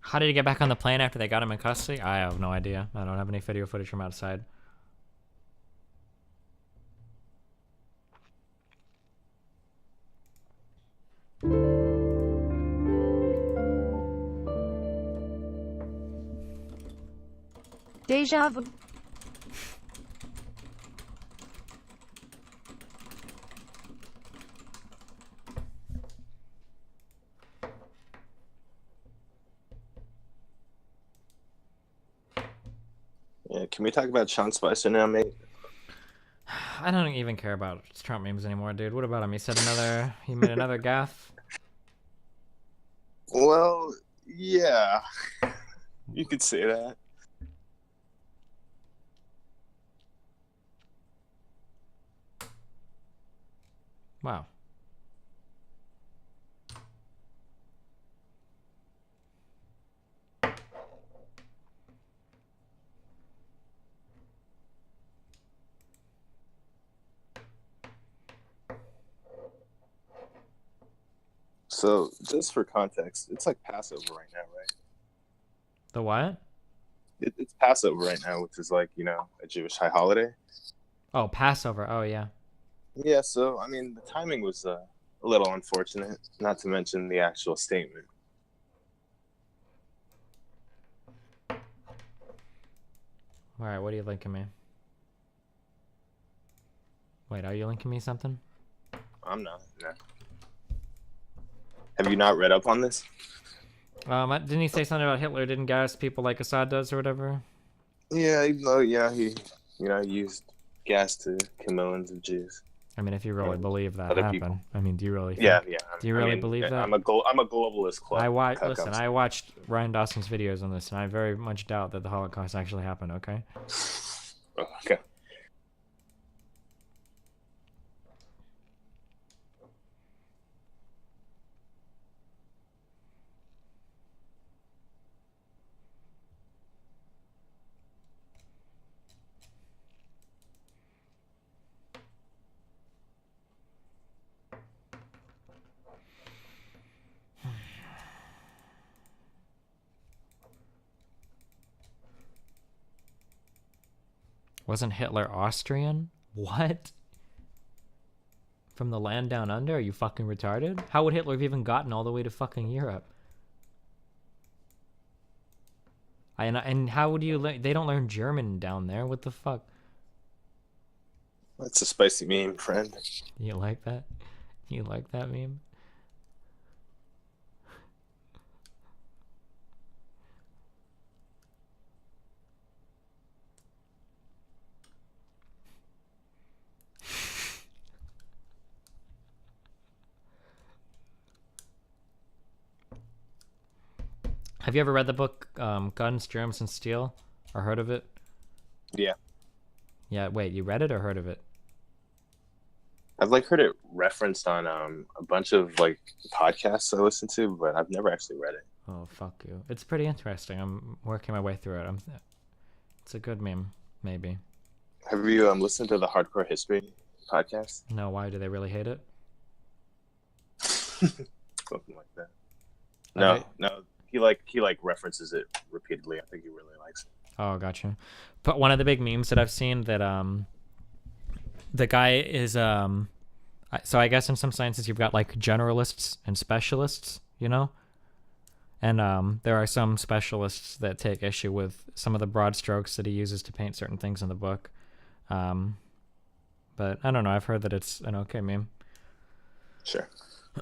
How did he get back on the plane after they got him in custody? I have no idea. I don't have any video footage from outside. Deja vu. Yeah, can we talk about Sean Spicer now, mate? I don't even care about Trump memes anymore, dude. What about him? He made another gaffe. Well, yeah, you could say that. Wow. So, just for context, it's like Passover right now, right? The what? It's Passover right now, which is like, you know, a Jewish high holiday. Oh, Passover. Oh, yeah. Yeah, so, I mean, the timing was a little unfortunate, not to mention the actual statement. All right, what are you linking me? Wait, are you linking me something? I'm not. No. Have you not read up on this? Didn't he say something about Hitler didn't gas people like Assad does or whatever? Yeah, even though, he, used gas to kill millions of Jews. I mean, if you really believe that other happened, people. I mean, do you really? Yeah. Do you really believe that? I'm a globalist club. Listen, I watched Ryan Dawson's videos on this, and I very much doubt that the Holocaust actually happened. Okay. Okay. Wasn't Hitler Austrian? What? From the land down under? Are you fucking retarded? How would Hitler have even gotten all the way to fucking Europe? And how would you learn? They don't learn German down there. What the fuck? That's a spicy meme, friend. You like that? You like that meme? Have you ever read the book Guns, Germs, and Steel? Or heard of it? Yeah. Yeah, wait, you read it or heard of it? I've heard it referenced on a bunch of podcasts I listen to, but I've never actually read it. Oh, fuck you. It's pretty interesting. I'm working my way through it. It's a good meme, maybe. Have you listened to the Hardcore History podcast? No, why? Do they really hate it? Something like that. No. He references it repeatedly. I think he really likes it. Oh, gotcha. But one of the big memes that I've seen that the guy is so I guess in some sciences you've got generalists and specialists, you know? And there are some specialists that take issue with some of the broad strokes that he uses to paint certain things in the book. But I don't know, I've heard that it's an okay meme. Sure.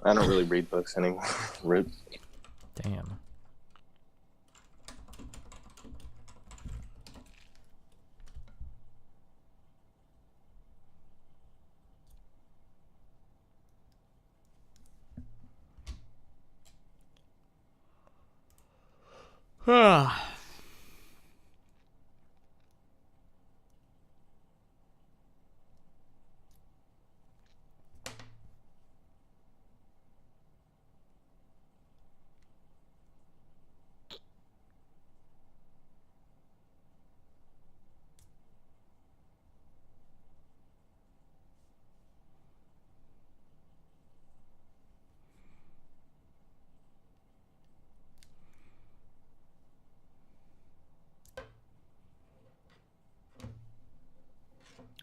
I don't really read books anymore. Rude. Damn.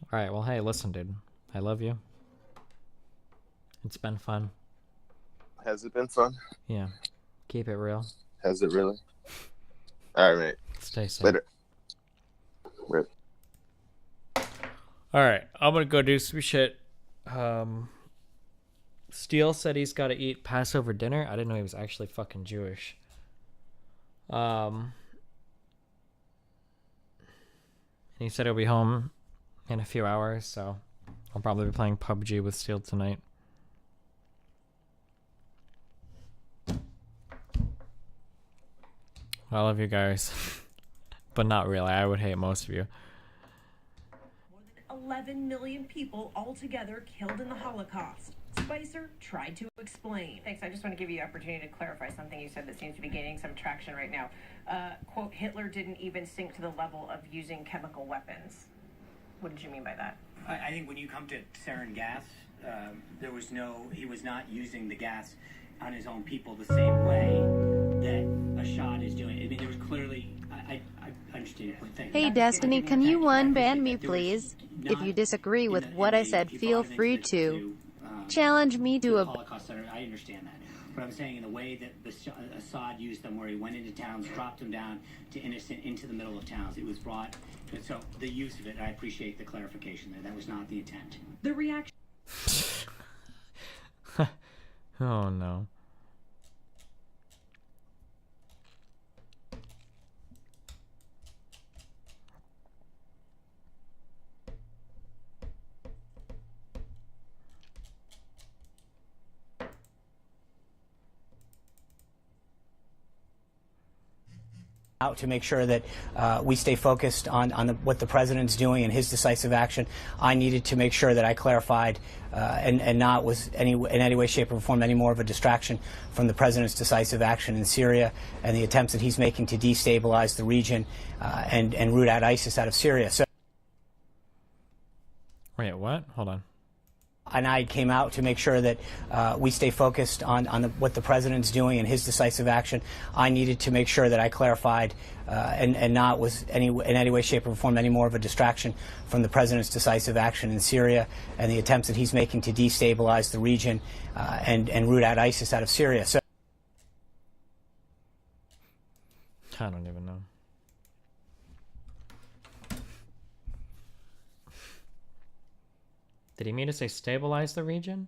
All right, well, hey, listen, dude. I love you. It's been fun. Has it been fun? Yeah. Keep it real. Has it really? All right, mate. Stay safe. Later. Rip. All right, I'm gonna go do some shit. Steele said he's got to eat Passover dinner. I didn't know he was actually fucking Jewish. And he said he'll be home in a few hours, so I'll probably be playing PUBG with Steele tonight. I love you guys. But not really. I would hate most of you. More than 11 million people altogether killed in the Holocaust. Spicer tried to explain. Thanks. I just want to give you the opportunity to clarify something you said that seems to be gaining some traction right now. Quote, Hitler didn't even sink to the level of using chemical weapons. What did you mean by that? I think when you come to sarin gas, he was not using the gas on his own people the same way that Assad is doing. I mean, there was clearly, I understand your point. Thank you. Hey Destiny, can you unban me please? If you disagree with what I said, feel free to challenge me to a Holocaust Center. I understand that. But I'm saying in the way that Assad used them, where he went into towns, dropped them down to innocent, into the middle of towns, it was brought. So the use of it, I appreciate the clarification there. That was not the intent. The reaction. Oh no. Out to make sure that we stay focused on what the president's doing and his decisive action. I needed to make sure that I clarified and not was in any way, shape, or form any more of a distraction from the president's decisive action in Syria and the attempts that he's making to destabilize the region and root out ISIS out of Syria. So, wait, what? Hold on. and I came out to make sure that we stay focused on what the president's doing and his decisive action. I needed to make sure that I clarified and not was in any way, shape, or form any more of a distraction from the president's decisive action in Syria and the attempts that he's making to destabilize the region and root out ISIS out of Syria. So, I don't even know. Did he mean to say stabilize the region?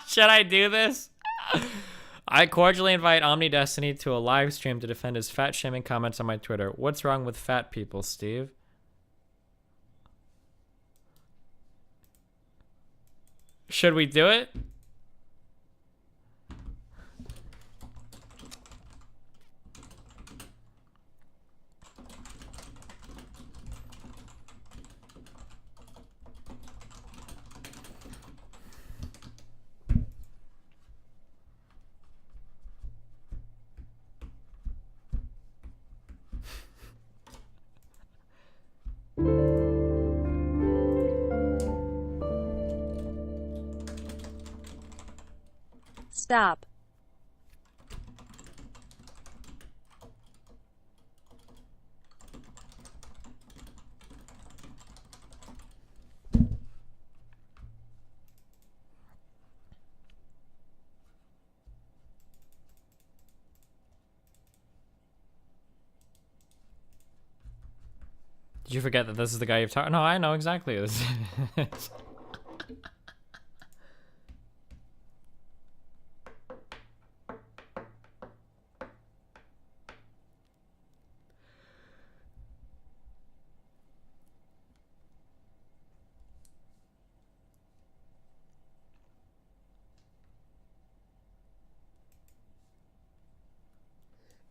Should I do this? I cordially invite Omni Destiny to a live stream to defend his fat shaming comments on my Twitter. What's wrong with fat people, Steve? Should we do it? Stop. Did you forget that this is the guy you've talked? No, I know exactly who this is.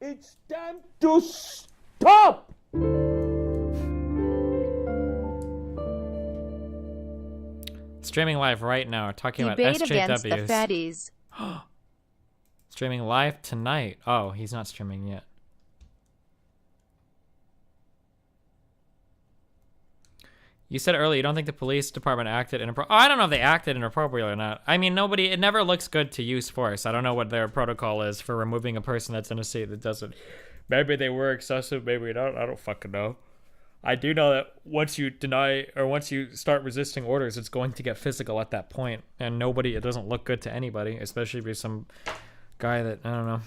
It's time to stop! Streaming live right now, talking Debate about against the SJWs. fatties. Streaming live tonight. Oh, he's not streaming yet. You said earlier you don't think the police department acted inappropriate. I don't know if they acted inappropriately or not. I mean, it never looks good to use force. I don't know what their protocol is for removing a person that's in a seat that doesn't. Maybe they were excessive, maybe not. I don't fucking know. I do know that once you deny or once you start resisting orders, it's going to get physical at that point. And it doesn't look good to anybody, especially if you're some guy that, I don't know.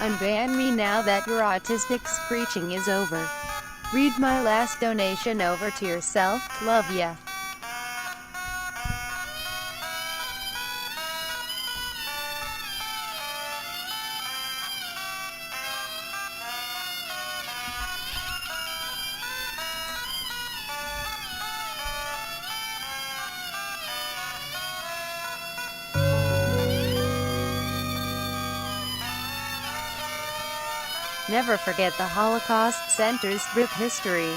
Unban me now that your autistic screeching is over. Read my last donation over to yourself. Love ya. Never forget the Holocaust Center's RIP history.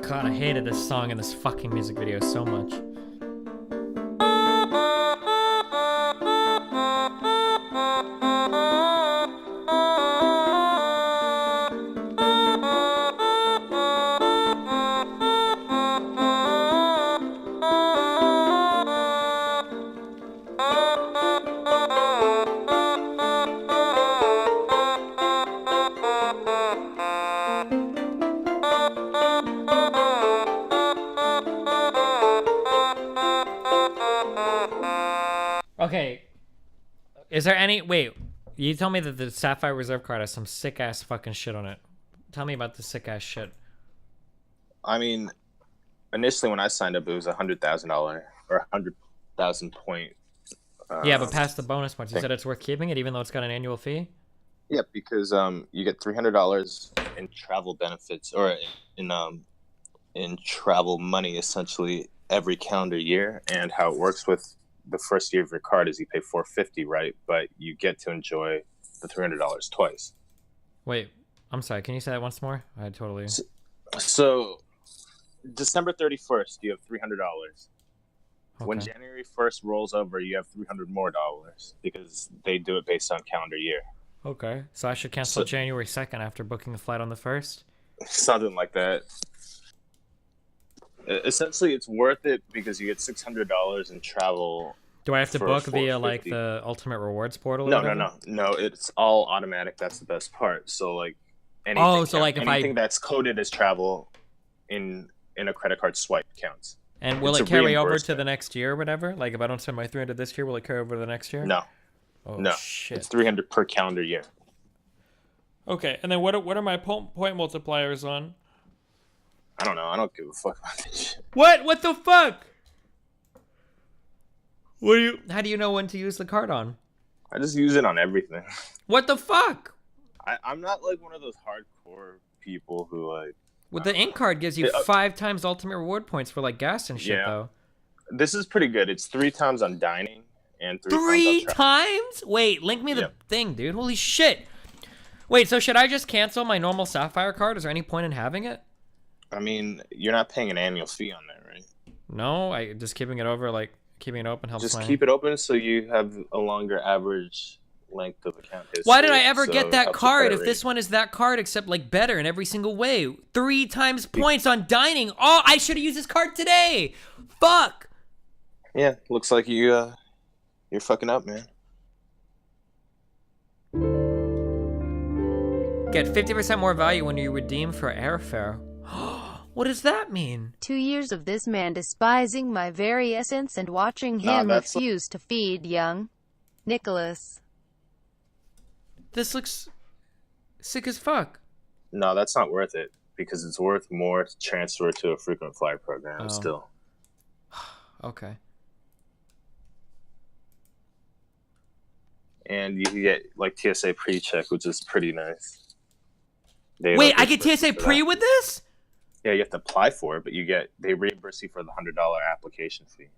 God, I hated this song and this fucking music video so much. Okay, is there any, wait, you told me that the Sapphire Reserve card has some sick ass fucking shit on it. Tell me about the sick ass shit. I mean, initially when I signed up, it was $100,000 or 100,000 point. Yeah, but past the bonus points, you said it's worth keeping it even though it's got an annual fee? Yeah, because you get $300 in travel benefits or in travel money essentially every calendar year, and how it works with the first year of your card is you pay $450, right? But you get to enjoy the $300 twice. Wait, I'm sorry. Can you say that once more? I totally. So December 31st, you have $300. When Okay. January 1st rolls over, you have $300 more because they do it based on calendar year. Okay. So I should cancel January 2nd after booking a flight on the 1st? Something like that. Essentially, it's worth it because you get $600 in travel. Do I have to for book via like $450. the Ultimate Rewards portal? Or No, whatever? no. It's all automatic. That's the best part. So like anything, like if anything that's coded as travel in a credit card swipe counts. And will It's it a carry over to reimbursement. the next year or whatever? Like if I don't spend my 300 this year, will it carry over to the next year? No. Oh, no. shit. It's 300 per calendar year. Okay, and then what are my point multipliers on? I don't know. I don't give a fuck about this shit. What? What the fuck? How do you know when to use the card on? I just use it on everything. What the fuck? I'm not like one of those hardcore people who like. Well, the ink card gives you 5 times ultimate reward points for like gas and shit, Yeah. though. This is pretty good. It's 3 times on dining and 3 3 times on travel. times? Wait, link me the thing, dude. Holy shit. Wait, so should I just cancel my normal Sapphire card? Is there any point in having it? I mean, you're not paying an annual fee on that, right? No, I just keeping it over, like keeping it open helps. Just keep it open so you have a longer average length of account history. Why did I ever so get it that helps your card credit if this rating. one is that card except like better in every single way? 3 times points on dining. Oh, I should have used this card today. Fuck. Yeah, looks like you're fucking up, man. Get 50% more value when you redeem for airfare. What does that mean? 2 years of this man despising my very essence and watching Nah, him that's- refuse to feed young Nicholas. This looks sick as fuck. No, that's not worth it because it's worth more to transfer to a frequent flyer program still. Okay. And you can get like TSA pre-check, which is pretty nice. Wait, I get TSA pre with this? Yeah, you have to apply for it, but they reimburse you for the $100 application fee.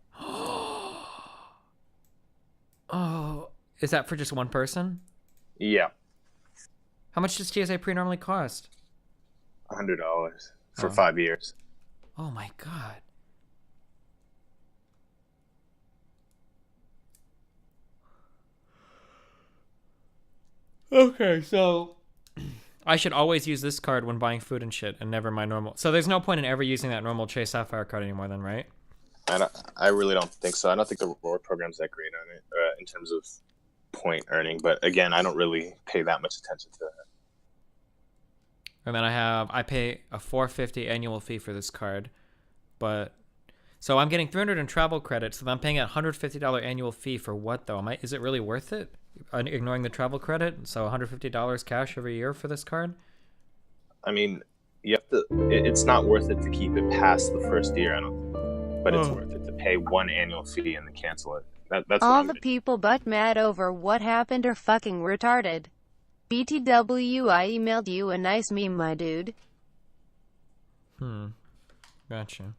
Oh, is that for just one person? Yeah. How much does TSA pre normally cost? $100 for 5 years. Oh my god. Okay, so I should always use this card when buying food and shit, and never my normal. So there's no point in ever using that normal Chase Sapphire card anymore, then, right? I really don't think so. I don't think the reward program's that great on it in terms of point earning. But again, I don't really pay that much attention to it. And then I pay a $450 annual fee for this card, but so I'm getting 300 in travel credits. So I'm paying a $150 annual fee for what though? Is it really worth it? Ignoring the travel credit, so $150 cash every year for this card. I mean, you have to. It's not worth it to keep it past the first year. I don't think, but it's worth it to pay one annual fee and then cancel it. That's all the people but mad over what happened are fucking retarded. BTW, I emailed you a nice meme, my dude. Gotcha.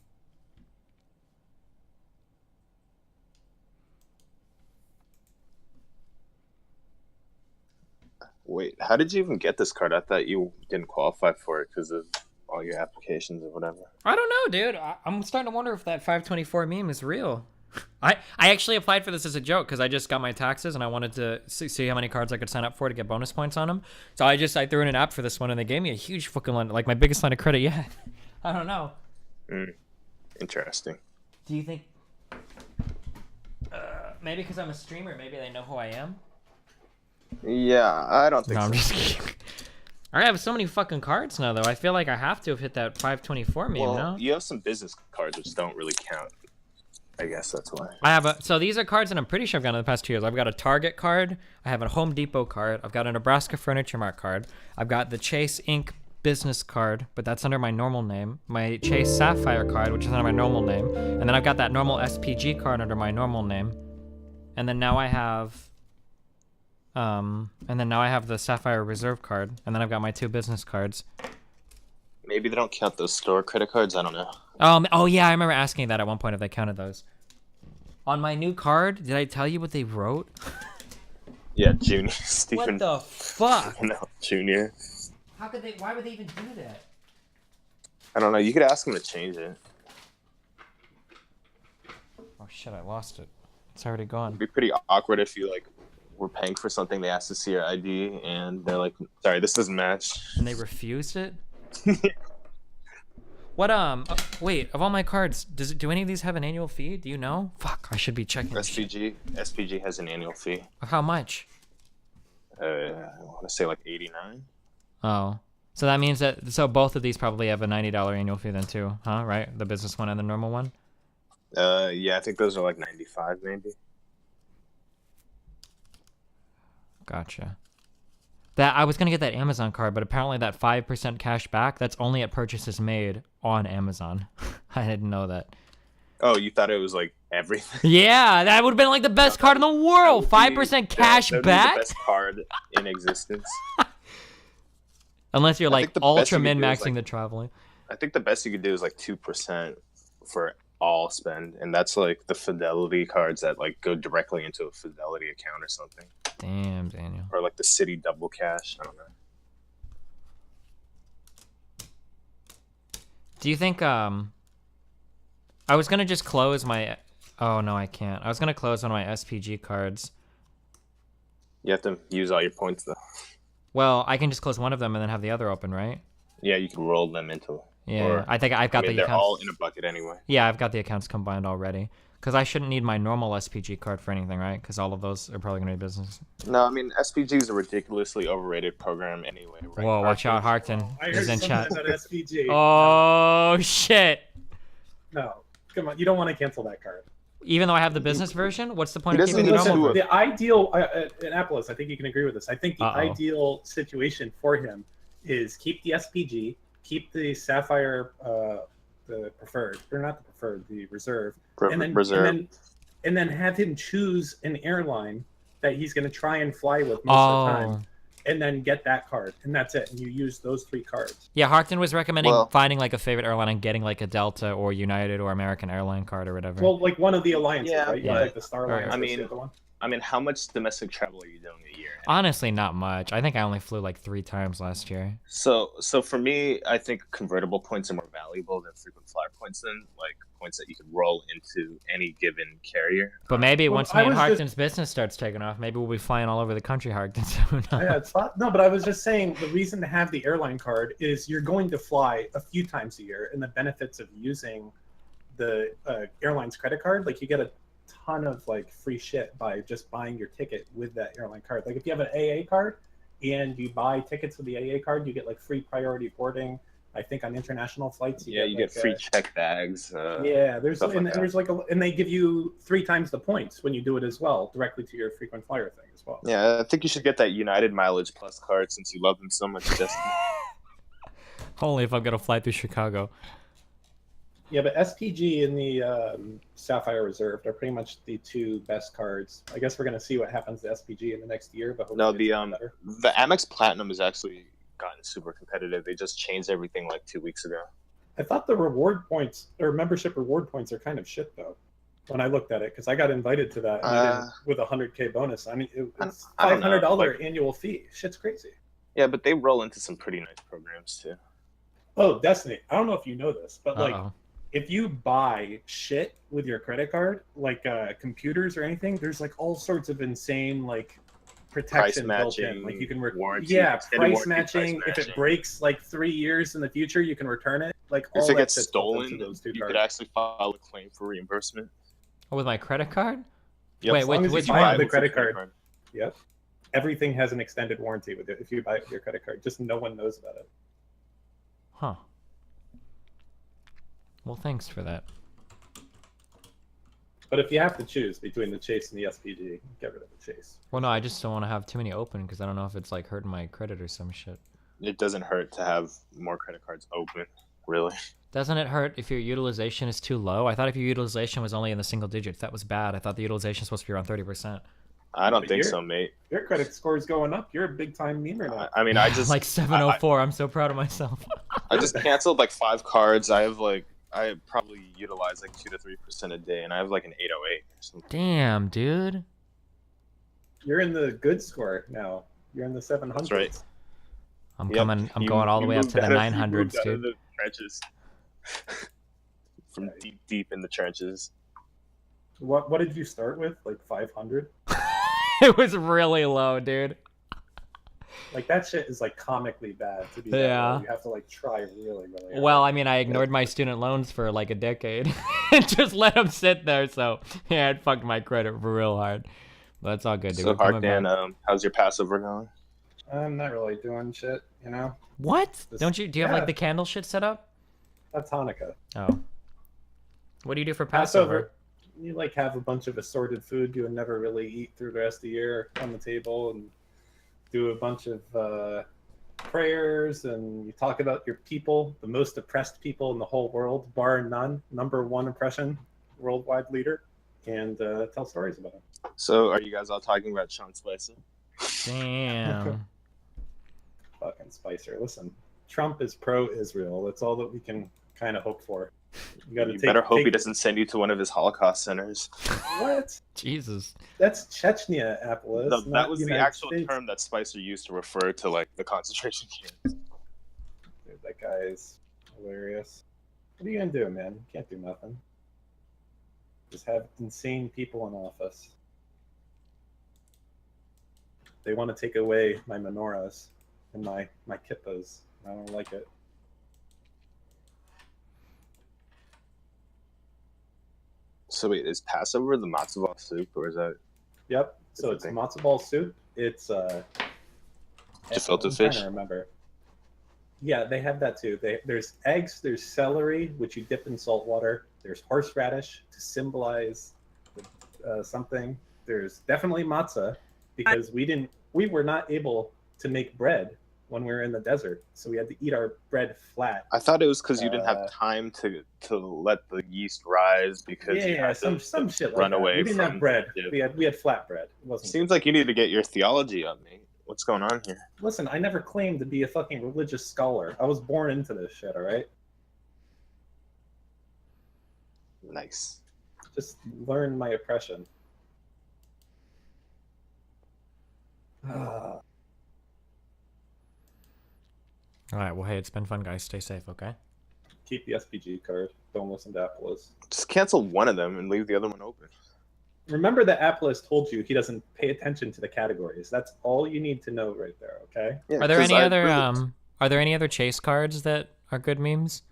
Wait, how did you even get this card? I thought you didn't qualify for it because of all your applications or whatever. I don't know, dude. I'm starting to wonder if that 524 meme is real. I actually applied for this as a joke because I just got my taxes and I wanted to see how many cards I could sign up for to get bonus points on them. So I threw in an app for this one and they gave me a huge fucking line, like my biggest line of credit yet. I don't know. Interesting. Do you think maybe because I'm a streamer, maybe they know who I am? Yeah, I don't think so. I'm just kidding. I have so many fucking cards now, though. I feel like I have to have hit that 524 meme, no? You have some business cards which don't really count. I guess that's why. So these are cards that I'm pretty sure I've gotten in the past 2 years. I've got a Target card. I have a Home Depot card. I've got a Nebraska Furniture Mart card. I've got the Chase Inc. business card, but that's under my normal name. My Chase Sapphire card, which is under my normal name. And then I've got that normal SPG card under my normal name. And then now I have... the Sapphire Reserve card, and then I've got my 2 business cards. Maybe they don't count those store credit cards. I don't know. Oh yeah, I remember asking that at one point if they counted those. On my new card, did I tell you what they wrote? Yeah, Junior. Stephen. What the fuck? No, Junior. How could they? Why would they even do that? I don't know. You could ask them to change it. Oh shit! I lost it. It's already gone. It'd be pretty awkward if you were paying for something, they asked to see your ID, and they're like, sorry, this doesn't match. And they refused it? What, wait, of all my cards, do any of these have an annual fee? Do you know? Fuck, I should be checking. SPG has an annual fee. How much? I want to say like 89. Oh. So that means so both of these probably have a $90 annual fee then too, huh? Right? The business one and the normal one? Yeah, I think those are like 95 maybe. Gotcha. That I was gonna get that Amazon card, but apparently that 5% cash back, that's only at purchases made on Amazon. I didn't know that. Oh, you thought it was like everything? Yeah, that would have been like the best card in the world. 5% cash back. The best card in existence. Unless you're like ultra min-maxing the traveling. I think the best you could do is like 2% for all spend, and that's like the Fidelity cards that like go directly into a Fidelity account or something. Damn, Daniel. Or like the City Double Cash. I don't know. Do you think I was gonna just close my... Oh no, I can't. I was gonna close one of my SPG cards. You have to use all your points though. Well, I can just close one of them and then have the other open, right? Yeah, you can roll them into. Yeah, I think I've got the accounts. They're all in a bucket anyway. Yeah, I've got the accounts combined already. Because I shouldn't need my normal SPG card for anything, right? Because all of those are probably going to be business. No, I mean, SPG is a ridiculously overrated program anyway. Right? Whoa, watch out, Harton. I heard He's in chat. something about SPG. Oh, shit. No, come on. You don't want to cancel that card. Even though I have the business version? What's the point of keeping the normal version? The ideal, Annapolis, I think you can agree with this. I think the ideal situation for him is keep the SPG, keep the Sapphire, the preferred, or not the preferred, the reserve, Reserve. and then have him choose an airline that he's going to try and fly with most of the time, and then get that card, and that's it. And you use those 3 cards. Yeah, Harkton was recommending finding like a favorite airline and getting like a Delta or United or American airline card or whatever. Well, like one of the alliances, right? Yeah. Like the Star Alliance. I the other one. mean, how much domestic travel are you doing a year? Honestly, not much. I think I only flew like 3 times last year. So for me, I think convertible points are more valuable than frequent flyer points, than like points that you could roll into any given carrier. But maybe once me and Harkton's business starts taking off, maybe we'll be flying all over the country, Harkton. So who knows? Yeah, it's not, no, but I was just saying the reason to have the airline card is you're going to fly a few times a year, and the benefits of using the airline's credit card, like you get a ton of like free shit by just buying your ticket with that airline card. Like if you have an AA card and you buy tickets with the AA card, you get like free priority boarding. I think on international flights, you get free check bags. And they give you 3 times the points when you do it as well, directly to your frequent flyer thing as well. Yeah, I think you should get that United Mileage Plus card since you love them so much. Only if I'm gonna fly through Chicago. Yeah, but SPG and the Sapphire Reserve are pretty much the 2 best cards. I guess we're going to see what happens to SPG in the next year. But no, the Amex Platinum has actually gotten super competitive. They just changed everything like 2 weeks ago. I thought the reward points or membership reward points are kind of shit though. When I looked at it, because I got invited to that with a 100K bonus. I mean, it's $500 annual fee. Shit's crazy. Yeah, but they roll into some pretty nice programs too. Oh, Destiny! I don't know if you know this, but like. If you buy shit with your credit card, like computers or anything, there's like all sorts of insane like protection built in. Like you can warranty, price matching. If it breaks like 3 years in the future, you can return it. Like all if it that gets stolen, you could actually file a claim for reimbursement. Oh, with my credit card? Yep. Wait, which buy the credit card? Yep. Everything has an extended warranty with it if you buy it with your credit card. Just no one knows about it. Huh. Well, thanks for that. But if you have to choose between the Chase and the SPG, get rid of the Chase. Well, no, I just don't want to have too many open because I don't know if it's like hurting my credit or some shit. It doesn't hurt to have more credit cards open, really. Doesn't it hurt if your utilization is too low? I thought if your utilization was only in the single digits, that was bad. I thought the utilization was supposed to be around 30%. I don't think so, mate. Your credit score is going up. You're a big time memer now. I mean, I just like 704. I'm so proud of myself. I just canceled like 5 cards. I probably utilize like 2 to 3% a day, and I have like an 808 or something. Damn, dude. You're in the good score now. You're in the 700s. That's right. I'm going all the way up to the 900s, dude. The trenches. From deep in the trenches. What did you start with? Like 500? It was really low, dude. Like that shit is like comically bad to be that low. You have to like try really hard. Well, I mean, I ignored my student loans for like a decade and just let them sit there. So yeah, it fucked my credit real hard. But that's all good, dude. So Harkton, how's your Passover going? I'm not really doing shit, you know. What? Do you have like the candle shit set up? That's Hanukkah. Oh. What do you do for Passover? You like have a bunch of assorted food you would never really eat through the rest of the year on the table, and do a bunch of prayers, and you talk about your people, the most oppressed people in the whole world, bar none, #1 oppression, worldwide leader, and tell stories about it. So are you guys all talking about Sean Spicer? Damn. Fucking Spicer. Listen, Trump is pro-Israel. That's all that we can kind of hope for. You better hope he doesn't send you to one of his Holocaust centers. What? Jesus. That's Chechnya, Apple's. No, that was United the actual States. term that Spicer used to refer to like the concentration camps. Dude, that guy is hilarious. What are you gonna do, man? You can't do nothing. Just have insane people in office. They want to take away my menorahs and my kippas. I don't like it. So wait, is Passover the matzo ball soup, or is that? Yep. So it's matzo ball soup. It's gefilte fish. I'm trying to remember. Yeah, they have that too. There's eggs. There's celery, which you dip in salt water. There's horseradish to symbolize something. There's definitely matzah because we were not able to make bread when we were in the desert, so we had to eat our bread flat. I thought it was because you didn't have time to let the yeast rise because you had some shit like run that. away. We didn't have bread. We had flat bread. It wasn't. Seems like you need to get your theology up, mate. What's going on here? Listen, I never claimed to be a fucking religious scholar. I was born into this shit. All right. Nice. Just learn my oppression. All right. Well, hey, it's been fun, guys. Stay safe, okay? Keep the SPG card. Don't listen to Apple. Just cancel one of them and leave the other one open. Remember that Apple told you he doesn't pay attention to the categories. That's all you need to know right there, okay? Yeah, Are there any other are there any other Chase cards that are good memes?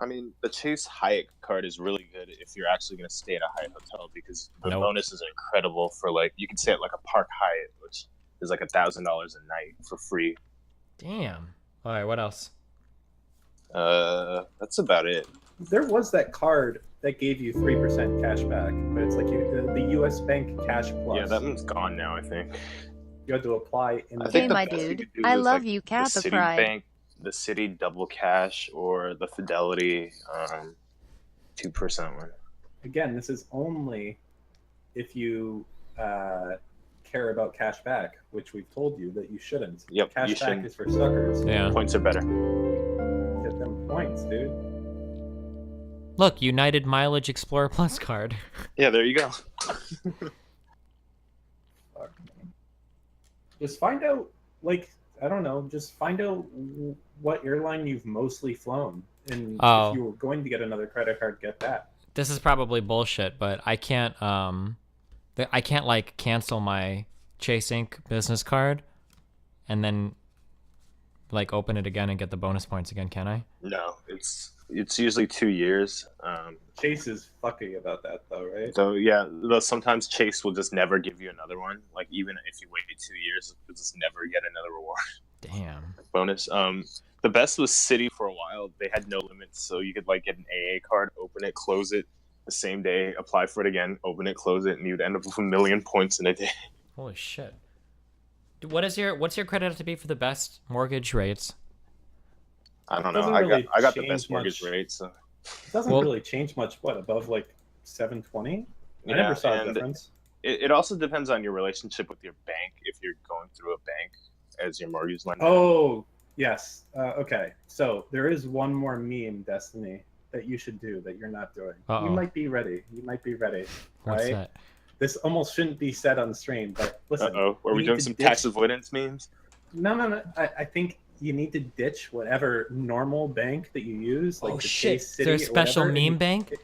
I mean, the Chase Hyatt card is really good if you're actually going to stay at a Hyatt hotel because the bonus is incredible for like you can stay at like a Park Hyatt, which is like $1,000 a night for free. Damn. All right, what else? That's about it. There was that card that gave you 3% cash back, but it's like the U.S. Bank Cash Plus. Yeah, that one's gone now, I think. You had to apply in the Hey, my dude. I love you, Kappa the Pride. Citibank, the Citi Double Cash, or the Fidelity 2% one. Again, this is only if you care about cash back, which we've told you that you shouldn't. Yep, cash you back shouldn't. is for suckers. Yeah. Points are better. Get them points, dude. Look, United Mileage Explorer Plus card. Yeah, there you go. Just find out, like, I don't know, just find out what airline you've mostly flown. And if you were going to get another credit card, get that. This is probably bullshit, but I can't like cancel my Chase Inc. business card and then like open it again and get the bonus points again, can I? No, it's usually 2 years. Chase is fucky about that, though, right? So yeah, though sometimes Chase will just never give you another one. Like even if you wait 2 years, you'll just never get another reward. Damn. Bonus. The best was Citi for a while. They had no limits, so you could like get an AA card, open it, close it the same day, apply for it again, open it, close it, and you'd end up with 1 million points in a day. Holy shit. What's your credit have to be for the best mortgage rates? I don't know. Doesn't I really got the change best mortgage much. rate, so It doesn't really change much. What, above like 720? I never saw a and difference. It also depends on your relationship with your bank. If you're going through a bank as your mortgage lender. Oh, yes. Okay. So there is one more meme, Destiny, that you should do that you're not doing. Uh-oh. You might be ready. Right? What's that? This almost shouldn't be said on stream, but listen. Are we you need doing to some ditch- tax avoidance memes? No. I think you need to ditch whatever normal bank that you use, like Oh the shit! Chase Is City there a or special whatever, and meme bank?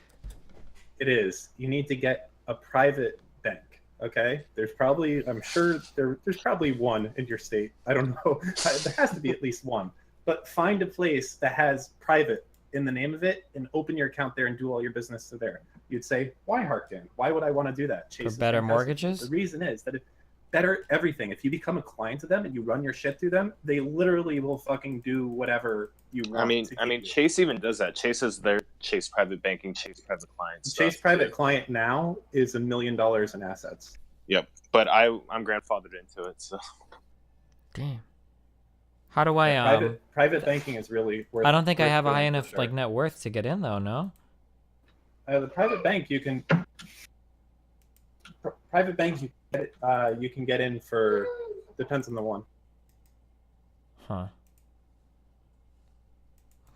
It is. You need to get a private bank. Okay. There's probably, I'm sure there's probably one in your state. I don't know. There has to be at least one. But find a place that has private in the name of it and open your account there and do all your business to there. You'd say, why Harkden? Why would I want to do that? Chase For is better fantastic. mortgages? The reason is that it better everything. If you become a client to them and you run your shit through them, they literally will fucking do whatever you want. I mean, Chase even does that. Chase has their Chase Private Banking, Chase Private Clients. Chase Private Client now is $1 million in assets. Yep, but I'm grandfathered into it, so. Damn. How do I private banking is really worth. I don't think I have a high doing, enough for sure. like net worth to get in though. No. The private bank you can. Private bank you can get in for depends on the one. Huh.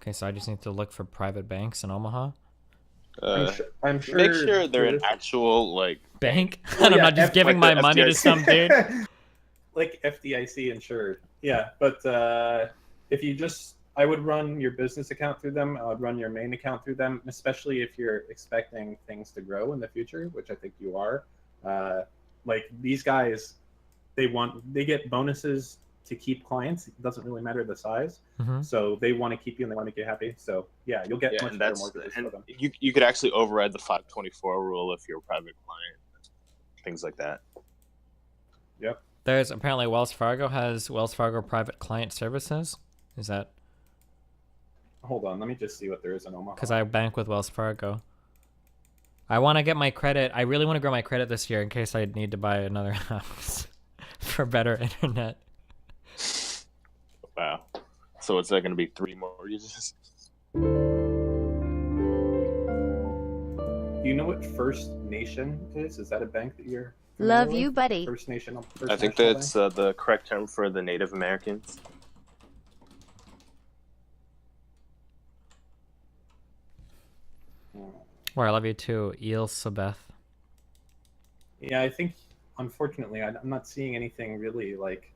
Okay, so I just need to look for private banks in Omaha. I'm sure. Make sure they're an actual like bank, and I'm not just giving my money to some dude. Like FDIC insured. Yeah, but if you just, I would run your business account through them. I would run your main account through them, especially if you're expecting things to grow in the future, which I think you are. Like these guys, they get bonuses to keep clients. It doesn't really matter the size. Mm-hmm. So they want to keep you and they want to get happy. So yeah, you'll get much and better that's mortgages and for them. you could actually override the 524 rule if you're a private client, things like that. Yep. There's apparently Wells Fargo has Wells Fargo Private Client Services. Is that? Hold on, let me just see what there is in Omaha. Because I bank with Wells Fargo. I want to get my credit. I really want to grow my credit this year in case I need to buy another house for better internet. Wow. So it's going to be 3 mortgages? Do you know what First Nation is? Is that a bank that you're Love familiar you, with? buddy. First Nation. First I think National that's Bank? the correct term for the Native Americans. Well, I love you too, Elizabeth. Yeah, I think unfortunately I'm not seeing anything really like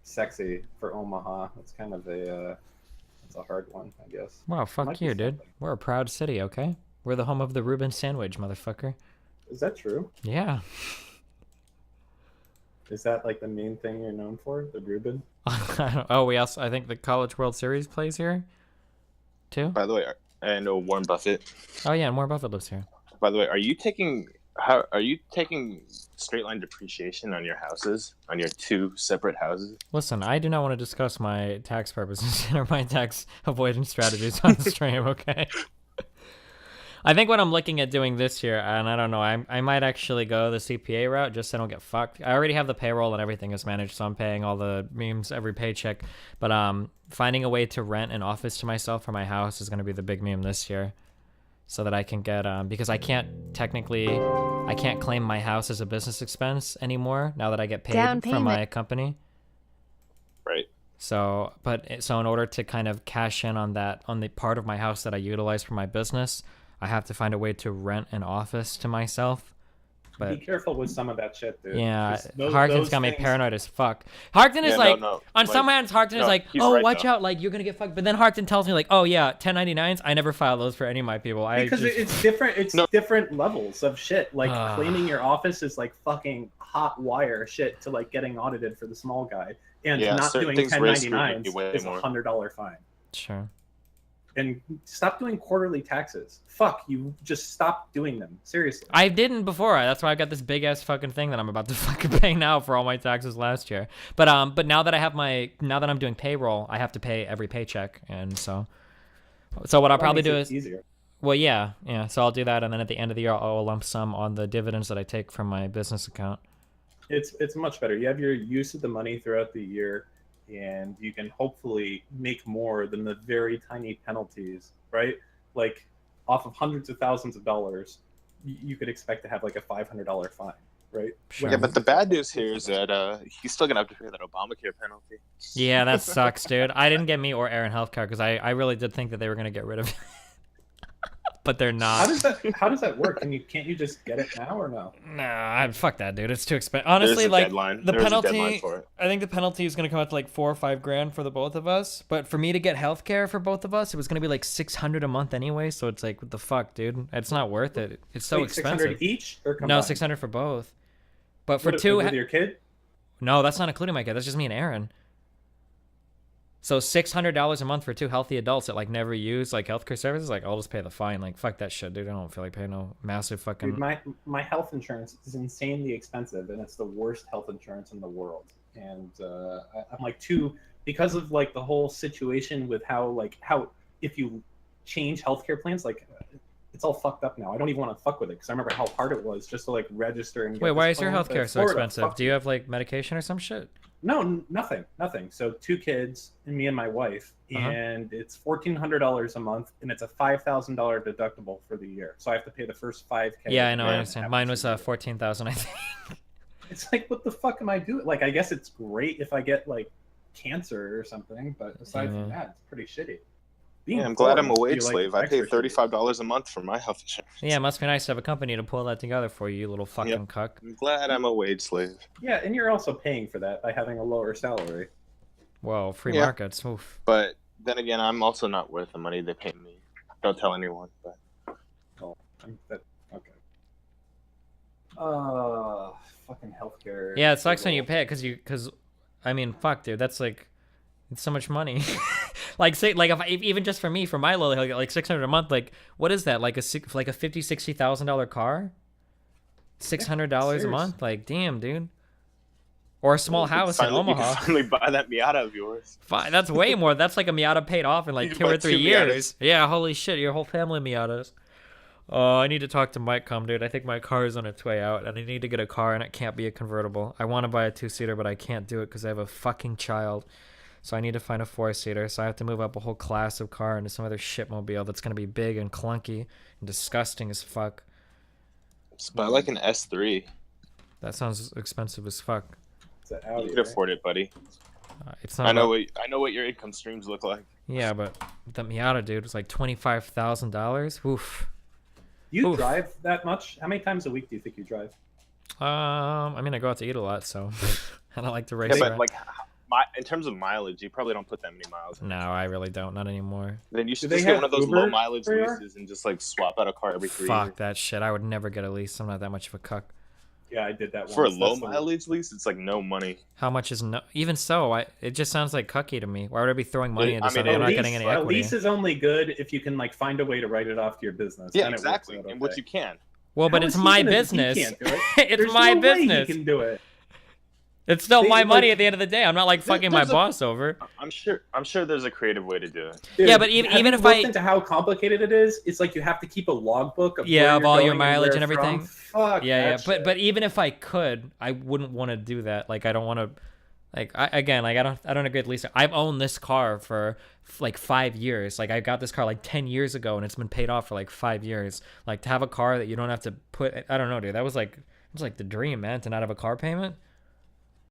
sexy for Omaha. It's kind of it's a hard one, I guess. Wow, fuck Might be you, dude. something. We're a proud city, okay? We're the home of the Reuben sandwich, motherfucker. Is that true? Yeah. Is that like the main thing you're known for, the Reuben? Oh, I think the College World Series plays here, too. By the way, I know Warren Buffett. Oh yeah, and Warren Buffett lives here. By the way, are you taking straight line depreciation on your houses, on your 2 separate houses? Listen, I do not want to discuss my tax purposes or my tax avoidance strategies on the stream, okay? I think what I'm looking at doing this year, and I don't know, I might actually go the CPA route just so I don't get fucked. I already have the payroll and everything is managed, so I'm paying all the memes every paycheck. But finding a way to rent an office to myself for my house is going to be the big meme this year. So that I can get, because I can't claim my house as a business expense anymore now that I get paid from my company. Right. So in order to kind of cash in on that, on the part of my house that I utilize for my business, I have to find a way to rent an office to myself. But be careful with some of that shit, dude. yeah, 'Cause Harkin's got me paranoid as fuck. Harkin is like, on some hands, Harkin is like, oh, right, watch though. out, like, you're gonna get fucked. But then Harkin tells me, like, oh, yeah, 1099s, I never file those for any of my people. Because it's different. It's different levels of shit. Like, claiming your office is like fucking hot wire shit to like getting audited for the small guy. And Yeah, not certain doing things risk you 1099s way is more. $100 fine. Sure. And stop doing quarterly taxes. Fuck, you just stop doing them. Seriously. I didn't before. That's why I've got this big ass fucking thing that I'm about to fucking pay now for all my taxes last year. But now that I'm doing payroll, I have to pay every paycheck, and so what I'll probably do is easier. Well, yeah. So I'll do that, and then at the end of the year, I'll lump sum on the dividends that I take from my business account. It's much better. You have your use of the money throughout the year, and you can hopefully make more than the very tiny penalties, right? Like, off of hundreds of thousands of dollars, you could expect to have like a $500 fine, right? Yeah, but the bad news here is that he's still gonna have to pay that Obamacare penalty. Yeah, that sucks, dude. I didn't get me or Aaron healthcare because I really did think that they were gonna get rid of it. But they're not. How does that work? Can't you just get it now or no? Nah, fuck that, dude. It's too expensive. Honestly, There's a like deadline. the There's a penalty, deadline for it. I think the penalty is gonna come out to like $4 or $5 grand for the both of us. But for me to get healthcare for both of us, it was gonna be like $600 a month anyway. So it's like, what the fuck, dude? It's not worth it. It's so expensive. $600 each or combined? No, $600 for both. But for two, with your kid? No, that's not including my kid. That's just me and Aaron. So $600 a month for 2 healthy adults that like never use like healthcare services. Like, I'll just pay the fine. Like, fuck that shit, dude. I don't feel like paying no massive fucking. Dude, my health insurance is insanely expensive, and it's the worst health insurance in the world. And I'm like because of like the whole situation with how if you change healthcare plans, like it's all fucked up now. I don't even want to fuck with it because I remember how hard it was just to like register and. Wait, why is your phone. healthcare so Florida, expensive? Do you have like medication or some shit? No, nothing. So 2 kids and me and my wife, and it's $1,400 a month, and it's a $5,000 deductible for the year. So I have to pay the first $5,000. Yeah, I know. I understand. Mine was 14,000, I think. It's like, what the fuck am I doing? Like, I guess it's great if I get like cancer or something, but aside from that, it's pretty shitty. I'm glad I'm a poor, wage like, slave. I pay extra $35 a month for my health insurance. Yeah, it must be nice to have a company to pull that together for you, you little fucking cuck. I'm glad I'm a wage slave. Yeah, and you're also paying for that by having a lower salary. Whoa, free markets. Oof. But then again, I'm also not worth the money they pay me. Don't tell anyone. But Okay. Fucking healthcare. Yeah, it sucks when you pay it because I mean, fuck, dude, that's like, it's so much money. Like, say, like if even just for me, for my low, like $600 a month, like what is that? Like a $50,000-$60,000 car? $600 a month? Like, damn, dude. Or a small house in Omaha. You can finally buy that Miata of yours. Fine, that's way more. That's like a Miata paid off in like 2 or 3 years. Yeah, holy shit, your whole family Miatas. Oh, I need to talk to Mike, dude. I think my car is on its way out, and I need to get a car, and it can't be a convertible. I want to buy a 2-seater, but I can't do it because I have a fucking child. So I need to find a 4-seater. So I have to move up a whole class of car into some other shitmobile that's gonna be big and clunky and disgusting as fuck. Just buy like an S3. That sounds expensive as fuck. It's an Audi, You could right? afford it, buddy. It's not. I know what your income streams look like. Yeah, but the Miata, dude, was like $25,000. Oof. You Oof. drive that much? How many times a week do you think you drive? I mean, I go out to eat a lot, so I don't like to race Yeah, but around. like, in terms of mileage, you probably don't put that many miles. No, I really don't. Not anymore. Then you should Do just they get one have of those Uber low mileage where you are? leases and just like swap out a car every 3 years. Fuck that shit. I would never get a lease. I'm not that much of a cuck. Yeah, I did that For a once. low That's the- mileage lease, it's like no money. How much is no? Even so, it just sounds like cucky to me. Why would I be throwing money into I mean, something? I'm A not lease, getting any a equity. lease is only good if you can like find a way to write it off to your business. Yeah, Then it works exactly. out And which okay. you can. Well, but How it's is he my gonna- he business. can't do it. It's There's my no way business. he can do it. It's still They- my money like- at the end of the day. I'm not like fucking my there's a- boss over. I'm sure there's a creative way to do it. Dude, Yeah, but even have even you if looked I into how complicated it is, it's like you have to keep a logbook of Yeah, where of you're all your going mileage where and from. everything. Fuck yeah, that but even if I could, I wouldn't want to do that. Like I don't want to. Like I don't agree with Lisa. I've owned this car for like 5 years. Like I got this car like 10 years ago, and it's been paid off for like 5 years. Like to have a car that you don't have to put. I don't know, dude. That was like the dream, man. To not have a car payment.